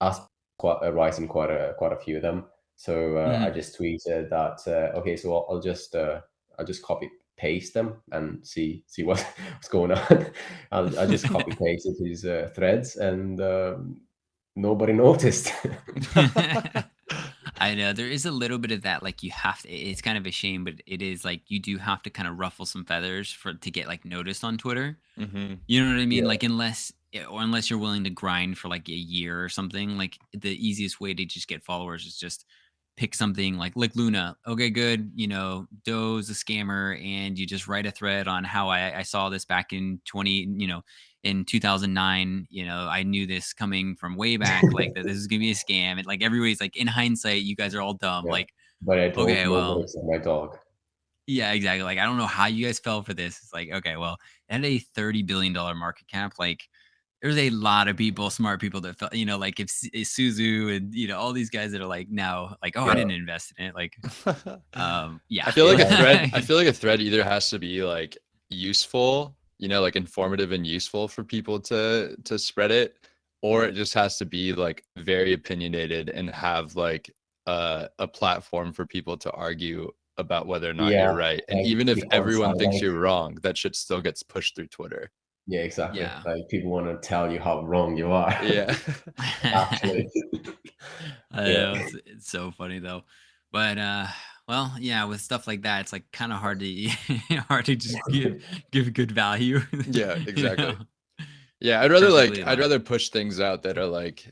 asked writing quite a few of them. So I Mhm. just tweeted that okay, so I'll just copy paste them and see what's going on. I just copy pasted his threads and nobody noticed. I know there is a little bit of that. Like you have to. It's kind of a shame, but it is like you do have to kind of ruffle some feathers for to get like noticed on Twitter. hmm You know what I mean? Yeah, Like unless you're willing to grind for like a year or something, like the easiest way to just get followers is just pick something like Luna. Okay, good. Doe's a scammer, and you just write a thread on how I saw this back in in 2009. I knew this coming from way back, like that this is gonna be a scam, and like everybody's like, in hindsight, you guys are all dumb. yeah. Like, But I told okay, nobody well, except my dog. yeah, exactly. Like, I don't know how you guys fell for this. It's like, okay, well, at a $30 billion market cap, like, there's a lot of people, smart people that felt, like if Suzu and all these guys that are like now, like, oh, I Yeah, didn't invest in it. Like, yeah, I feel like a yeah, thread. I feel like a thread either has to be like useful, like informative and useful for people to spread it, or it just has to be like very opinionated and have like a platform for people to argue about whether or not you're yeah. right. And Like even if you can't everyone sound thinks like. you're wrong, that shit still gets pushed through Twitter. Yeah, exactly. yeah. Like people want to tell you how wrong you are. Yeah. Actually, I yeah. know it's so funny though, but well, yeah, with stuff like that, it's like kind of hard to hard to just give good value. Yeah, you know, exactly. Yeah, I'd rather perfectly I'd aligned. rather push things out that are like,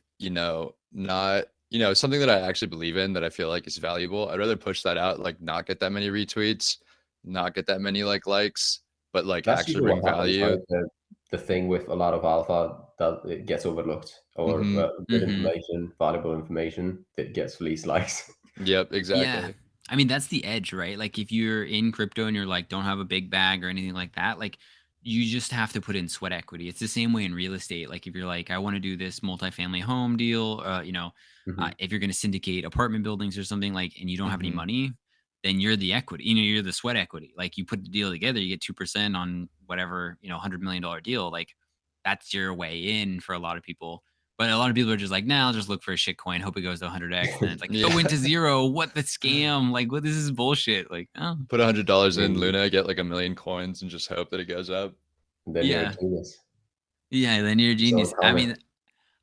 not, something that I actually believe in that I feel like is valuable. I'd rather push that out, like not get that many retweets, not get that many likes, but like That's actually usually bring what happens, value. right? The thing with a lot of alpha that it gets overlooked, or hmm good Hmm. information, valuable information that gets least likes. Yep, Yeah. exactly. I mean, that's the edge, right? Like if you're in crypto and you're like don't have a big bag or anything like that, like you just have to put in sweat equity. It's the same way in real estate. Like if you're like, I want to do this multifamily home deal, Hmm. if you're going to syndicate apartment buildings or something like, and you don't have any hmm money, then you're the equity. You're the sweat equity. Like you put the deal together, you get 2% on whatever $100 million deal. Like that's your way in for a lot of people. But a lot of people are just like, nah, I'll just look for a shit coin, hope it goes to 100x. Then it's like, it Yeah. went to zero. What the scam? Like, what? This is bullshit. Like, oh, Put $100 in And Luna, get like a million coins and just hope that it goes up. then you're a yeah, genius. yeah. Then you're a You saw genius. it I coming. mean,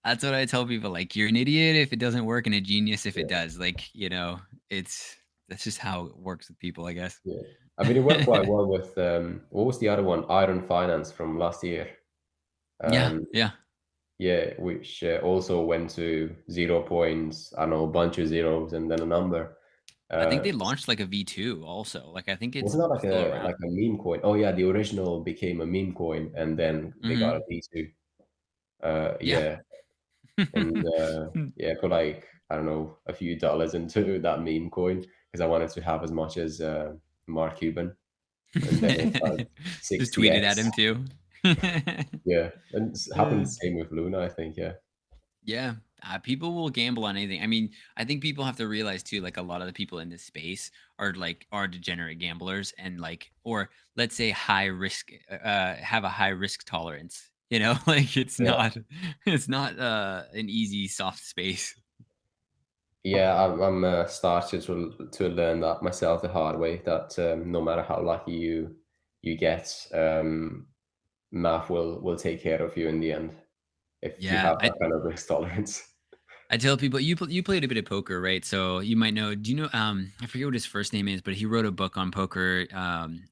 that's what I tell people. Like, you're an idiot if it doesn't work, and a genius if it Yeah, does. Like, it's that's just how it works with people, I guess. yeah. I mean, it worked quite well with what was the other one? Iron Finance from last year. Yeah, Um, yeah. yeah, which also went to 0 points. I don't know, a bunch of zeros and then a number. I think Uh, they launched like a V2 also. Like, I think Wasn't it's that still around. like a meme coin? Oh yeah, the original became a meme coin, and then they got Hmm. a V2. Yeah. Yeah, And yeah, put like, I don't know, a few dollars into that meme coin because I wanted to have as much as Mark Cuban. And then it's like Just tweeted at 60x. him too. Yeah, and it's happened the same with Luna, I think. Yeah, Yeah, people will gamble on anything. I mean, I think people have to realize too, like a lot of the people in this space are degenerate gamblers and like, or let's say high risk, have a high risk tolerance. You know, like yeah, it's not an easy soft space. yeah. I'm started to learn that myself the hard way. That no matter how lucky you get, math will take care of you in the end if you Yeah, have that kind of risk tolerance. I tell people you played a bit of poker, right? So you might know. Do you know? I forget what his first name is, but he wrote a book on poker.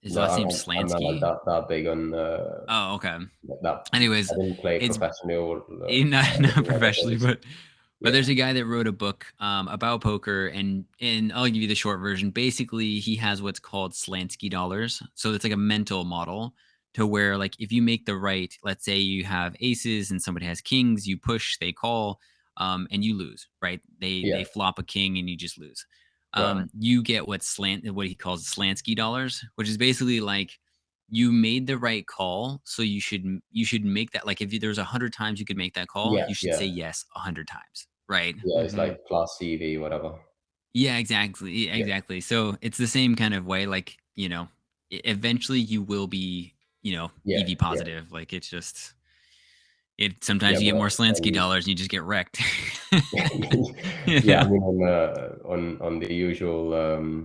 His No, last name's I'm not like Slansky. that big on Oh, okay. that. I Anyways, didn't play it's professionally or not anything like that. professionally, but Yeah, there's a guy that wrote a book about poker, and I'll give you the short version. Basically, he has what's called Slansky dollars. So it's like a mental model to where, like, if you make the right, let's say you have aces and somebody has kings, you push, they call, and you lose, right? They yeah, flop a king and you just lose. right. You get what he calls Slansky dollars, which is basically like you made the right call, so you should make that, like, if there's 100 times you could make that call, Yeah, you should say yeah, yes 100 times, right? yeah. It's Hmm. like plus CV, whatever. Yeah, exactly, Yeah, exactly. So it's the same kind of way, like, eventually you will be, yeah, EV yeah, positive. Like, it's just yeah. sometimes you get more But Slansky dollars and you just get wrecked. you yeah, I know? mean on the usual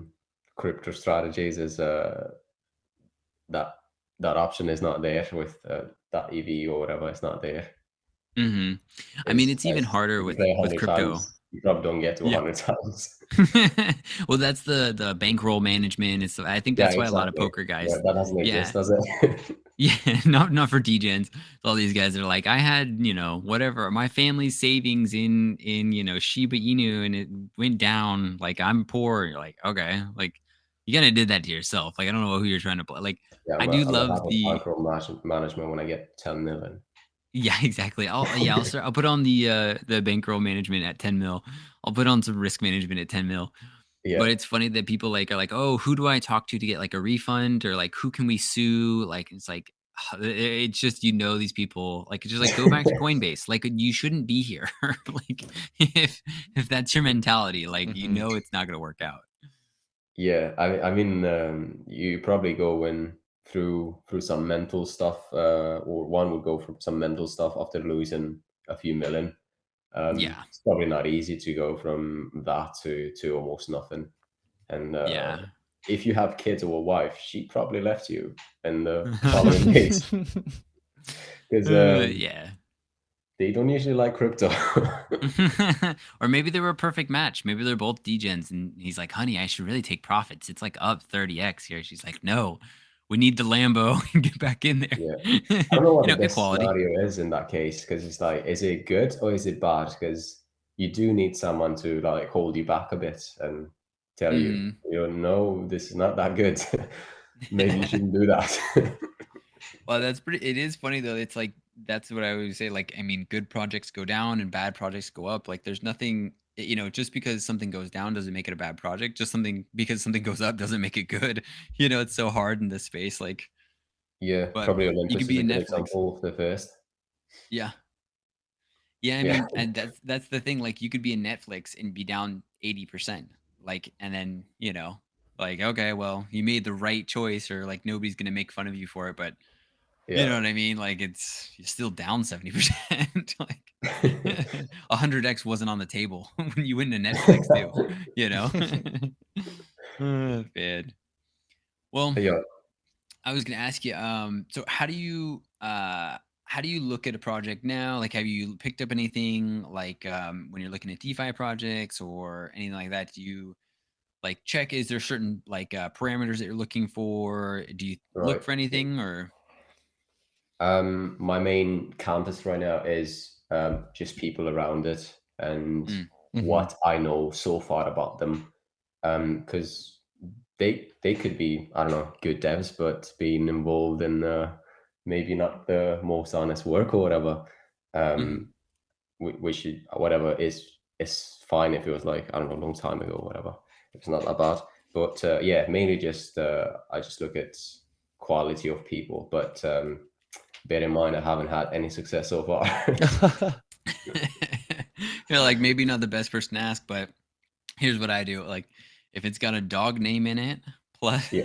crypto strategies is that that option is not there with that EV or whatever. It's not there. hmm I mean, Is it's even harder if you with play a with hundred crypto. times, you probably don't get to a Yeah. hundred times. Well, that's the bankroll management. I think Yeah, that's why a lot of exactly. poker Yeah, guys, that doesn't yeah, exist, does it? yeah, not for degens. All these guys are like, I had, whatever, my family's savings in Shiba Inu, and it went down. Like, I'm poor. You're like, okay, like, you kind of did that to yourself. Like, I don't know who you're trying to play. Like, Yeah, I do I'm gonna love have a the bankroll management when I get 10 million. yeah, exactly. I'll start. I'll put on the bankroll management at 10 mil. I'll put on some risk management at 10 mil. Yeah, But it's funny that people like are like, "Oh, who do I talk to get like a refund?" Or like, "Who can we sue?" Like, it's like it's just, these people, like, it's just like, go back to Coinbase. Like, you shouldn't be here. Like, if that's your mentality, like, Hmm. it's not gonna work out. yeah. I mean, you probably go in through some mental stuff, or one would go through some mental stuff after losing a few million. Yeah. It's probably not easy to go from that to almost nothing. And Yeah. if you have kids or a wife, she probably left you in the following days because Yeah. they don't usually like crypto. Or maybe they were a perfect match. Maybe they're both degens, and he's like, "Honey, I should really take profits. It's like up 30x here." She's like, "No, we need the Lambo and get back in there." Yeah. I don't know what the best Equality. scenario is in that case because it's like, is it good or is it bad? Because you do need someone to like hold you back a bit and tell you, Mhm. no, this is not that good. Maybe you shouldn't do that. Well, it is funny though. It's like, that's what I always say. Like, I mean, good projects go down and bad projects go up. Like, there's nothing, just because something goes down doesn't make it a bad project. Just because something goes up doesn't make it good. It's so hard in this space. Like, Yeah, but probably you could Olympus is be a in good Netflix. example of the first. Yeah. Yeah, I Yeah, mean, and that's the thing. Like, you could be in Netflix and be down 80%. Like, and then, like, okay, well, you made the right choice, or like, nobody's gonna make fun of you for it, but you yeah. know what I mean? Like, you're still down 70%. Like, 100x wasn't on the table when you went to Netflix too, you know? Bad. Well, Yeah. I was gonna ask you, so how do you look at a project now? Like, have you picked up anything, like, when you're looking at DeFi projects or anything like that? Do you like check, is there certain, like, parameters that you're looking for? Do you look Right. for anything, or My main canvas right now is just people around it and Mm, Hmm. what I know so far about them. Because they could be, I don't know, good devs, but being involved in maybe not the most honest work or whatever. mhm. Um, which whatever is fine if it was like, I don't know, a long time ago or whatever. It's not that bad. But yeah, mainly just I just look at quality of people. But bear in mind, I haven't had any success so far. You're like, maybe not the best person to ask, but here's what I do. Like, if it's got a dog name in it, plus Yeah.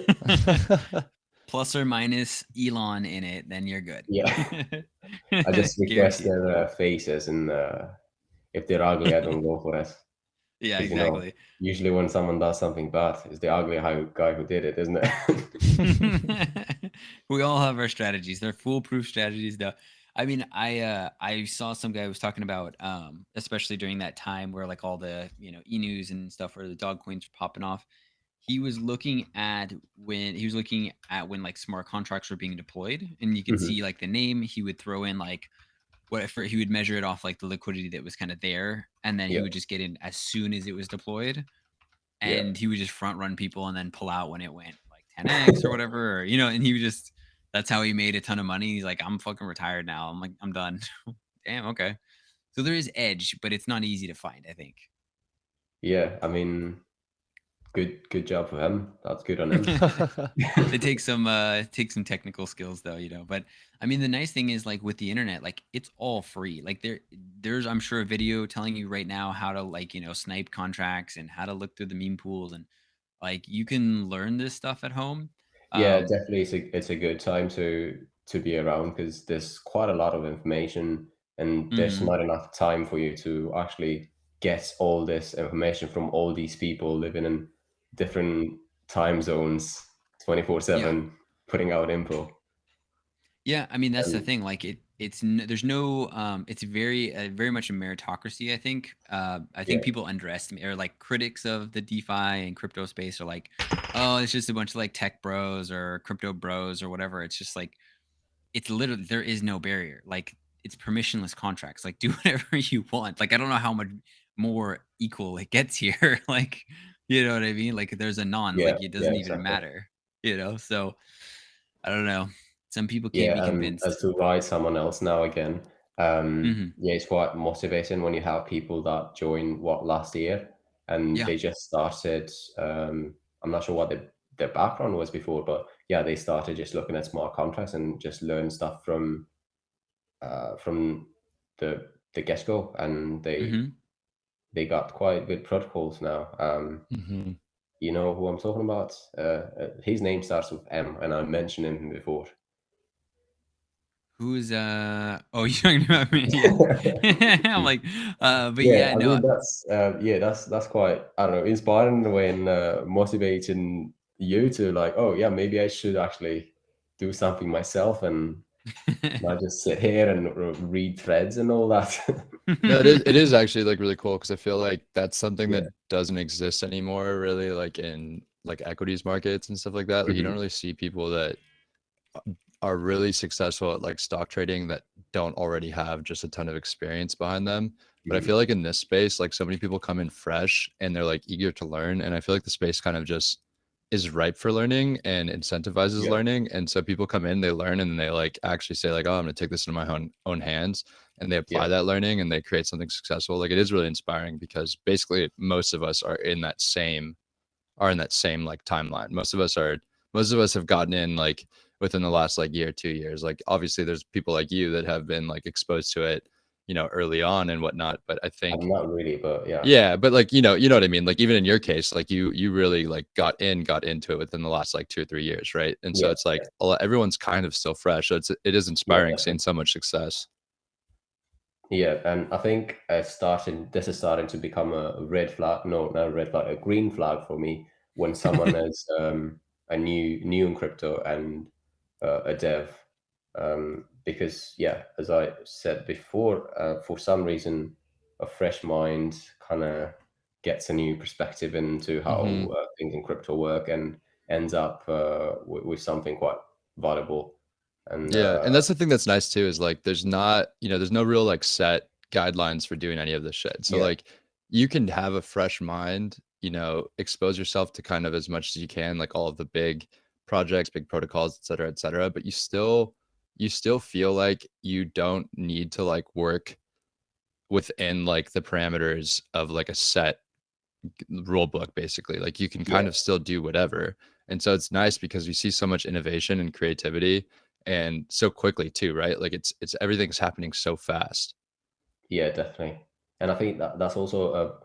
plus or minus Elon in it, then you're good. Yeah. I just request Guaranteed. their faces, and if they're ugly, I don't go for it. Yeah, Because, you know, exactly. usually when someone does something bad, it's the ugly guy who did it, isn't it? We all have our strategies. They're foolproof strategies, though. I mean, I saw some guy was talking about, especially during that time where like all the e-news and stuff where the dog coins were popping off. He was looking at when like smart contracts were being deployed, and you could Mhm. see like the name. He would throw in like whatever, he would measure it off like the liquidity that was kind of there, and then he Yeah, would just get in as soon as it was deployed, yeah. and he would just front run people and then pull out when it went like 10x or whatever, or, and he would just, that's how he made a ton of money. He's like, I'm fucking retired now. I'm like, I'm done. Damn, okay. So there is edge, but it's not easy to find, I think. Yeah, I mean, good job for him. That's good on him. They take some technical skills though, but I mean the nice thing is like with the internet, like it's all free. Like there's I'm sure a video telling you right now how to like snipe contracts and how to look through the meme pools, and like you can learn this stuff at home. Yeah, um definitely it's a good time to be around, because there's quite a lot of information, and there's mhm. not enough time for you to actually get all this information from all these people living in different time zones Yeah. 24/7, putting out info. Yeah, I mean that's the And thing. Like there's no it's very much a meritocracy. I think. I yeah, think people underestimate, or like critics of the DeFi and crypto space are like, oh, it's just a bunch of like tech bros or crypto bros or whatever. It's just like it's literally, there is no barrier. Like it's permissionless contracts. Like do whatever you want. Like I don't know how much more equal it gets here. Like you know what I mean? Like there's a nonce. yeah, Like it yeah, doesn't even exactly. matter. So I don't know. Some people can't Yeah, be and as convinced. to ride someone else now again, Mhm. yeah, it's quite motivating when you have people that joined last year, and Yeah. they just started. I'm not sure what their background was before, but yeah, they started just looking at smart contracts and just learn stuff from the get go, and Mhm. they got quite good protocols now. Mhm. You know who I'm talking about? His name starts with M, and I mentioned him before. Who's oh, you're talking about me? Yeah. I'm like, but Yeah, yeah, I no. mean that's quite, I don't know, inspiring in a way, and motivating you to like, oh yeah, maybe I should actually do something myself and not just sit here and read threads and all that. No, it is actually like really cool because I feel like that's something Yeah. that doesn't exist anymore really, like in like equities markets and stuff like that. Like you don't Mhm. really see people that are really successful at like stock trading that don't already have just a ton of experience behind them. But I Mhm. feel like in this space, like so many people come in fresh and they're like eager to learn. And I feel like the space kind of just is ripe for learning and incentivizes Yeah. learning. And so people come in, they learn, and then they like actually say like, oh, I'm gonna take this into my own hands. And they apply Yeah. that learning and they create something successful. Like it is really inspiring because basically most of us are in that same like timeline. Most of us have gotten in like within the last like year, 2 years. Like obviously there's people like you that have been like exposed to it, early on and whatnot. But I I'm think, not really, but yeah. yeah, but like, you know what I mean? Like even in your case, like you really like got into it within the last like 2 or 3 years, right? And so Yeah. it's like everyone's kind of still fresh. So it is Yeah, inspiring seeing definitely. so much success. Yeah, and I think this is starting to become a red flag. No, not a red flag, a green flag for me when someone is a new in crypto and a dev. Because yeah, as I said before, for some reason, a fresh mind kind of gets a new perspective into how Hmm. things in crypto work, and ends up with something quite valuable. And Yeah, and that's the thing that's nice too is like there's no real like set guidelines for doing any of this shit. So yeah, like you can have a fresh mind, expose yourself to kind of as much as you can, like all of the big projects, big protocols, et cetera, but you still feel like you don't need to like work within like the parameters of like a set rule book, basically. Like you can kind of still do whatever. And so it's nice because you see so much innovation and creativity and so quickly too, right? Like it's everything's happening so fast. Yeah, definitely. And I think that's also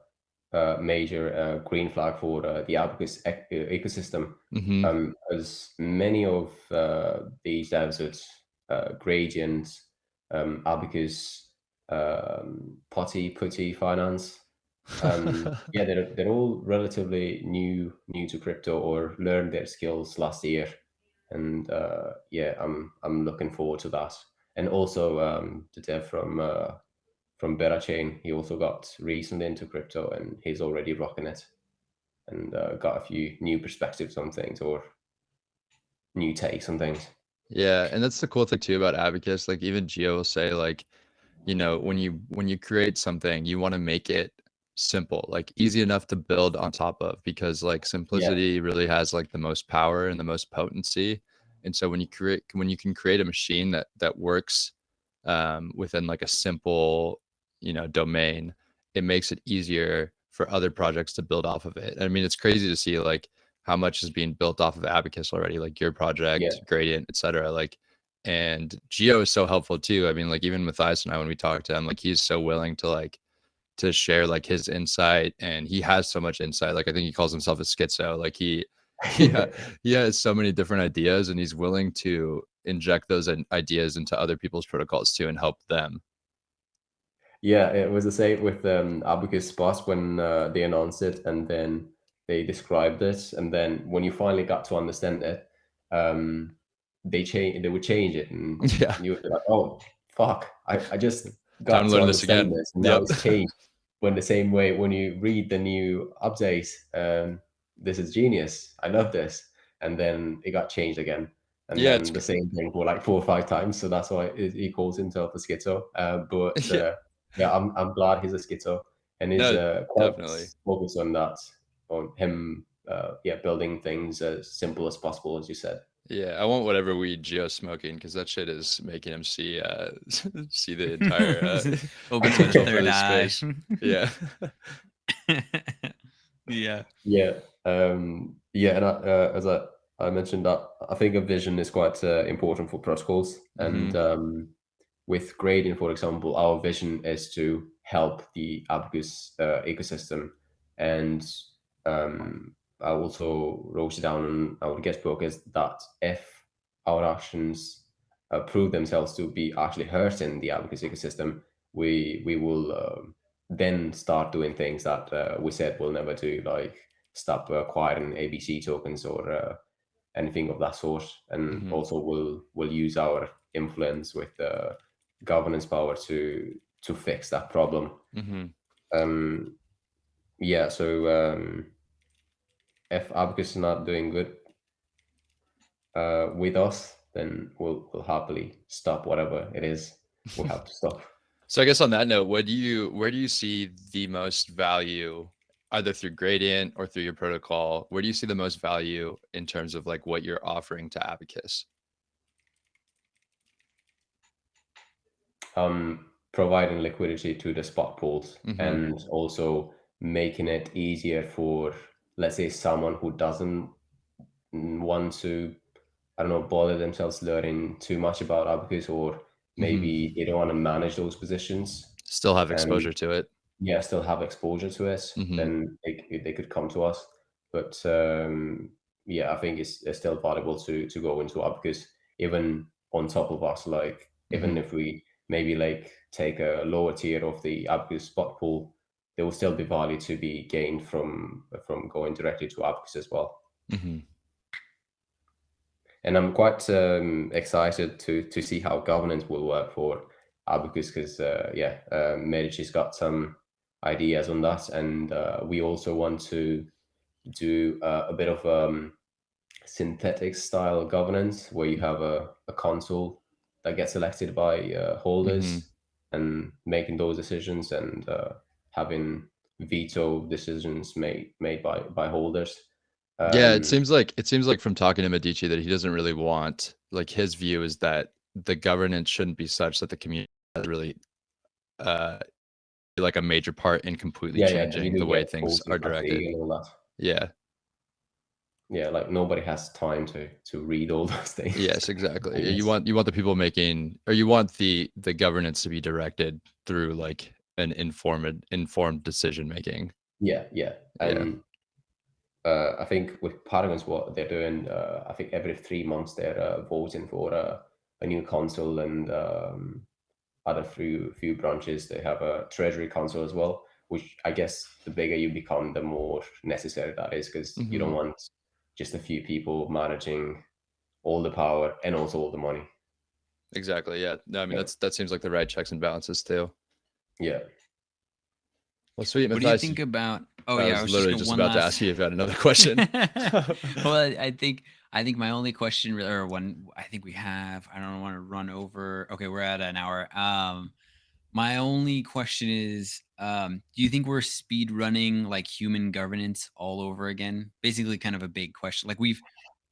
a major green flag for the Abacus ecosystem. As many of these devs with Gradient, Abacus, Putty Finance, yeah, they're all relatively new to crypto or learned their skills last year, and yeah, I'm looking forward to that. And also the dev from Berachain, he also got recently into crypto, and he's already rocking it, and got a few new perspectives on things or new takes on things. Yeah, and that's the cool thing too about Abacus. Like even Geo will say like, you know, when you create something, you want to make it simple, like easy enough to build on top of, because like Yeah, simplicity really has like the most power and the most potency. And so when you can create a machine that works within like a simple, you know, domain, it makes it easier for other projects to build off of it. I mean, it's crazy to see like how much is being built off of Abacus already, like your yeah, project, Gradient, etc. Like, and Geo is so helpful too. I mean, like even Matthias and I, when we talk to him, like he's so willing to like to share like his insight, and he has so much insight. Like I think he calls himself a schizo. Like he has so many different ideas, and he's willing to inject those ideas into other people's protocols too and help them. yeah. It was the same with Abacus Spot when they announced it, and then they described it, and then when you finally got to understand it, um, they would change it, and Yeah, you would be like, oh fuck, I just time got to to learn this understand again. this, and now Yep. it's changed. When the same way when you read the new update, this is genius, I love this, and then it got changed again, and Yeah, it's then the same thing for like 4 or 5 times. So that's why he calls himself a schizo. But yeah. yeah, I'm glad he's a schizo, and he's No, quite definitely. focused on that, on him, yeah, building things as simple as possible, as you said. Yeah, I want whatever weed Geo smoking, because that shit is making him see see the entire Opens with a potential for third this eye. space. Yeah. Yeah. Yeah, yeah, and as I mentioned, that I think a vision is quite important for protocols, and with Gradient, for example, our vision is to help the Abacus ecosystem, and I also wrote it down on our guest book is that if our actions prove themselves to be actually hurting the Abacus ecosystem, we will then start doing things that we said we'll never do, like stop acquiring ABC tokens or anything of that sort, and also we'll use our influence with governance power to fix that problem. Um, yeah, so if Abacus is not doing good with us, then we'll happily stop whatever it is we have to stop. So I guess on that note, where do you see the most value, either through Gradient or through your protocol? Where do you see the most value in terms of like what you're offering to Abacus? Providing liquidity to the spot pools, Mm-hmm. and also making it easier for, let's say, someone who doesn't want to, I don't know, bother themselves learning too much about Abacus, or Mm-hmm. maybe they don't want to manage those positions, Still have and exposure to it. yeah, still have exposure to it, Mm-hmm. then they could come to us. But yeah, I think it's still valuable to go into Abacus, even on top of us. Like even Mm-hmm. if we maybe like take a lower tier of the Abacus spot pool, there will still be value to be gained from going directly to Abacus as well. Mm-hmm. And I'm quite excited to see how governance will work for Abacus, because yeah, Medici's got some ideas on that, and we also want to do a bit of synthetic style governance, where you have a council that gets elected by Mm-hmm. holders and making those decisions, and having veto decisions made by holders. Yeah, Um, it seems like from talking to Medici that he doesn't really want, like his view is that the governance shouldn't be such that the community has really uh like a major part in completely Yeah, because you changing do the way get things posting are fatigue directed. and all that. Yeah. Yeah, like nobody has time to read all those things. Yes, exactly. I You guess. want the people making, or you want the governance to be directed through like an informed decision making. Yeah, yeah. Yeah. And I think with Paragons, what they're doing, I think every 3 months they're voting for a new console, and other few branches. They have a treasury console as well, which I guess the bigger you become, the more necessary that is, because you don't Hmm. want just a few people managing all the power and also all the money. Exactly. Yeah. No, I mean, Yeah. that seems like the right checks and balances too. Yeah. Well, sweet, What do you Matthias. think about? Oh I yeah, I was was just literally gonna just one about to last. ask you if you had another question. Well, I think my only question, or one, I think we have. I don't want to run over. Okay, we're at an hour. My only question is, do you think we're speed running like human governance all over again? Basically, kind of a big question. Like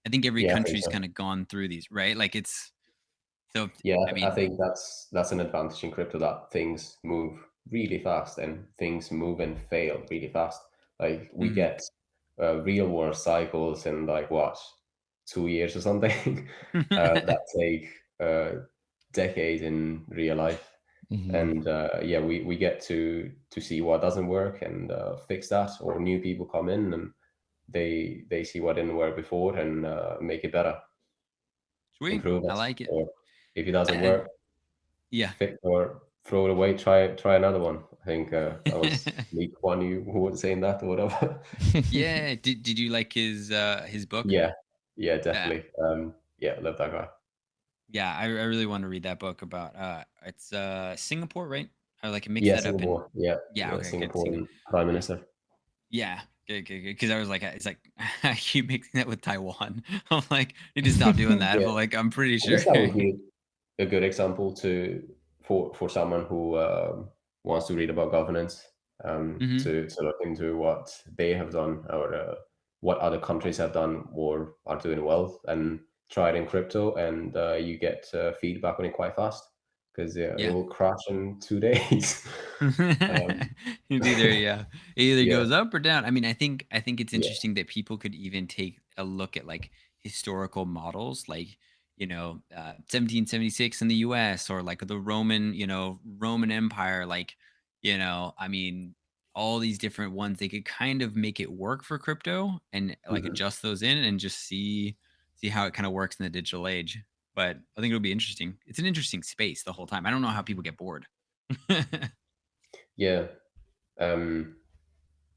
I think every Yeah, I think country's so. kind of gone through these, right? Like it's so. Yeah, I I mean, think that's an advantage in crypto, that things move really fast and things move and fail really fast. Like we mhm. get real world cycles in like what, 2 years or something that take decades in real life. Hmm. And yeah, we get to see what doesn't work and fix that, or new people come in and they see what didn't work before and make it better, Sweet, improve I it, like it. or if it doesn't I work, yeah. fix or throw it away. Try another one. I think that was Lee Kuan Yew who was saying that or whatever. Yeah. Did you like his book? Yeah, yeah, Yeah. definitely. Yeah, love that guy. Yeah, I really want to read that book about it's Singapore, right? Or like mix Yeah, that up in Singapore. Yeah, yeah, yeah, okay, good. Singapore. Singaporean prime minister. Yeah, good, good, good. Because I was like, it's like I keep mixing that with Taiwan. I'm like, need to stop doing that. Yeah, But like, I'm pretty I sure. guess that would be a good example to for someone who wants to read about governance, Hmm. to look into what they have done, or what other countries have done or are doing well, and try it in crypto, and you get feedback on it quite fast, because it Yeah. will crash in 2 days. um, It's either yeah, it either yeah, goes up or down. I mean, I think it's yeah, interesting that people could even take a look at like historical models, like 1776 in the U.S. or like the Roman, Roman Empire. Like, I mean, all these different ones. They could kind of make it work for crypto and like mhm. adjust those in and just see how it kind of works in the digital age. But I think it'll be interesting. It's an interesting space the whole time. I don't know how people get bored. Yeah. Um,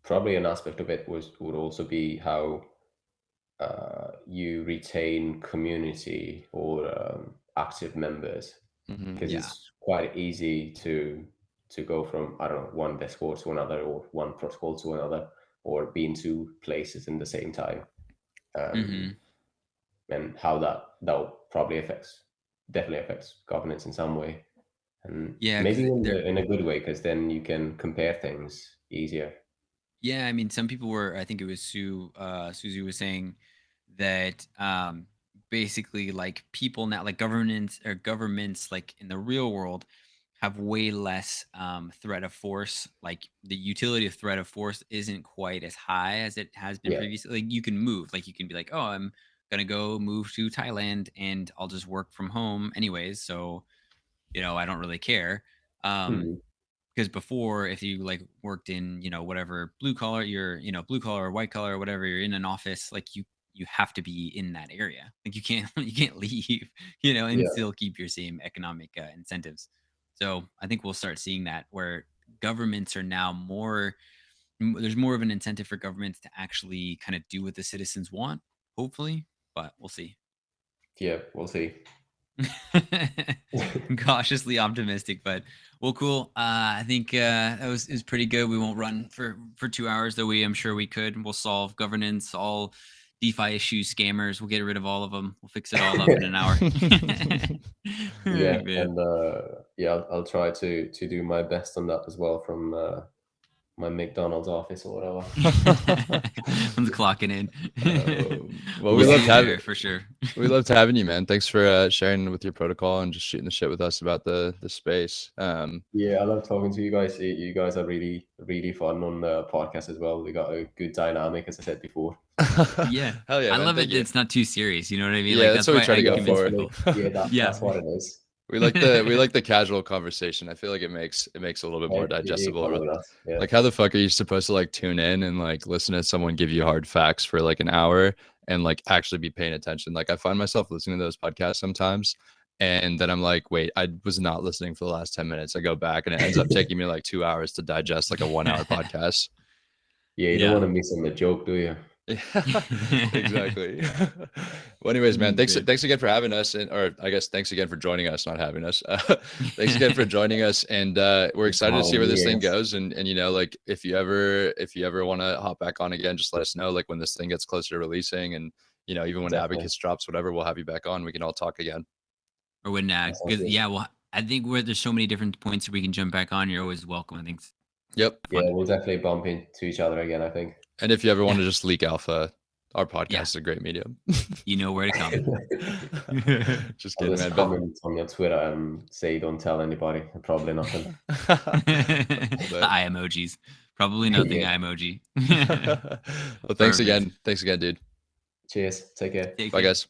Probably an aspect of it would also be how you retain community or active members, Hmm. because Yeah. it's quite easy to go from, I don't know, one Discord to another, or one protocol to another, or be in two places in the same time, um, Mhm. and how that probably definitely affects governance in some way, and Yeah, maybe because in they're in a good way, because then you can compare things easier. yeah, I mean, some people were I think it was Susie was saying that, basically, like, people now like, governments, like, in the real world have way less, threat of force, like, the utility of threat of force isn't quite as high as it has been Yeah. previously. Like, you can move, like, you can be like, "Oh, I'm gonna go move to Thailand, and I'll just work from home anyways, so, I don't really care." Um Mhm. because before, if you like worked in whatever blue collar, you're blue collar or white collar or whatever, you're in an office, like you have to be in that area, like you can't you can't leave, and Yeah. still keep your same economic incentives. So I think we'll start seeing that where governments are now there's more of an incentive for governments to actually kind of do what the citizens want, hopefully, but we'll see. Yeah. We'll see. I'm cautiously optimistic, but well, cool. I think that is pretty good. We won't run for 2 hours, though. I'm sure we could. We'll solve governance, all DeFi issues, scammers. We'll get rid of all of them. We'll fix it all up in an hour. Yeah, Good. and yeah, I'll try to do my best on that as well, from my McDonald's office or whatever. One's clocking in. Well, We'll we see loved you having there for sure. we loved having you, man. Thanks for sharing with your protocol and just shooting the shit with us about the space. Yeah, I love talking to you guys. You guys are really, really fun on the podcast as well. We got a good dynamic, as I said before. Yeah. Hell yeah, I man. love Thank it that you. it's not too serious. You know what I mean? Yeah, Like that's that's what we why try to I go convince for. people. Yeah, Yeah. that's what it is. We like the casual conversation. I feel like it makes a little bit more digestible. Yeah. Like, how the fuck are you supposed to like tune in and like listen to someone give you hard facts for like an hour and like actually be paying attention? Like, I find myself listening to those podcasts sometimes, and then I'm like, wait, I was not listening for the last 10 minutes. I go back and it ends up taking me like 2 hours to digest like a 1 hour podcast. Yeah, you don't want to miss on the joke, do you? Yeah, exactly. Well, anyways, man, thanks again for having us, and or I guess thanks again for joining us, not having us. Thanks again for joining us, and we're excited to see where this thing goes. And you know, like if you ever want to hop back on again, just let us know. Like when this thing gets closer to releasing, and you know, even when Advocates drops, whatever, we'll have you back on. We can all talk again. Or when because well, I think where there's so many different points where we can jump back on, you're always welcome. I think. Yep. Yeah, we'll definitely bump into each other again, I think. And if you ever want to just leak alpha, our podcast is a great medium. You know where to come. Just kidding, man. Comment on your Twitter and say don't tell anybody. Probably nothing. The eye emojis. Probably nothing. Eye emoji. Well, thanks again. Thanks again, dude. Cheers. Take care. Bye, guys.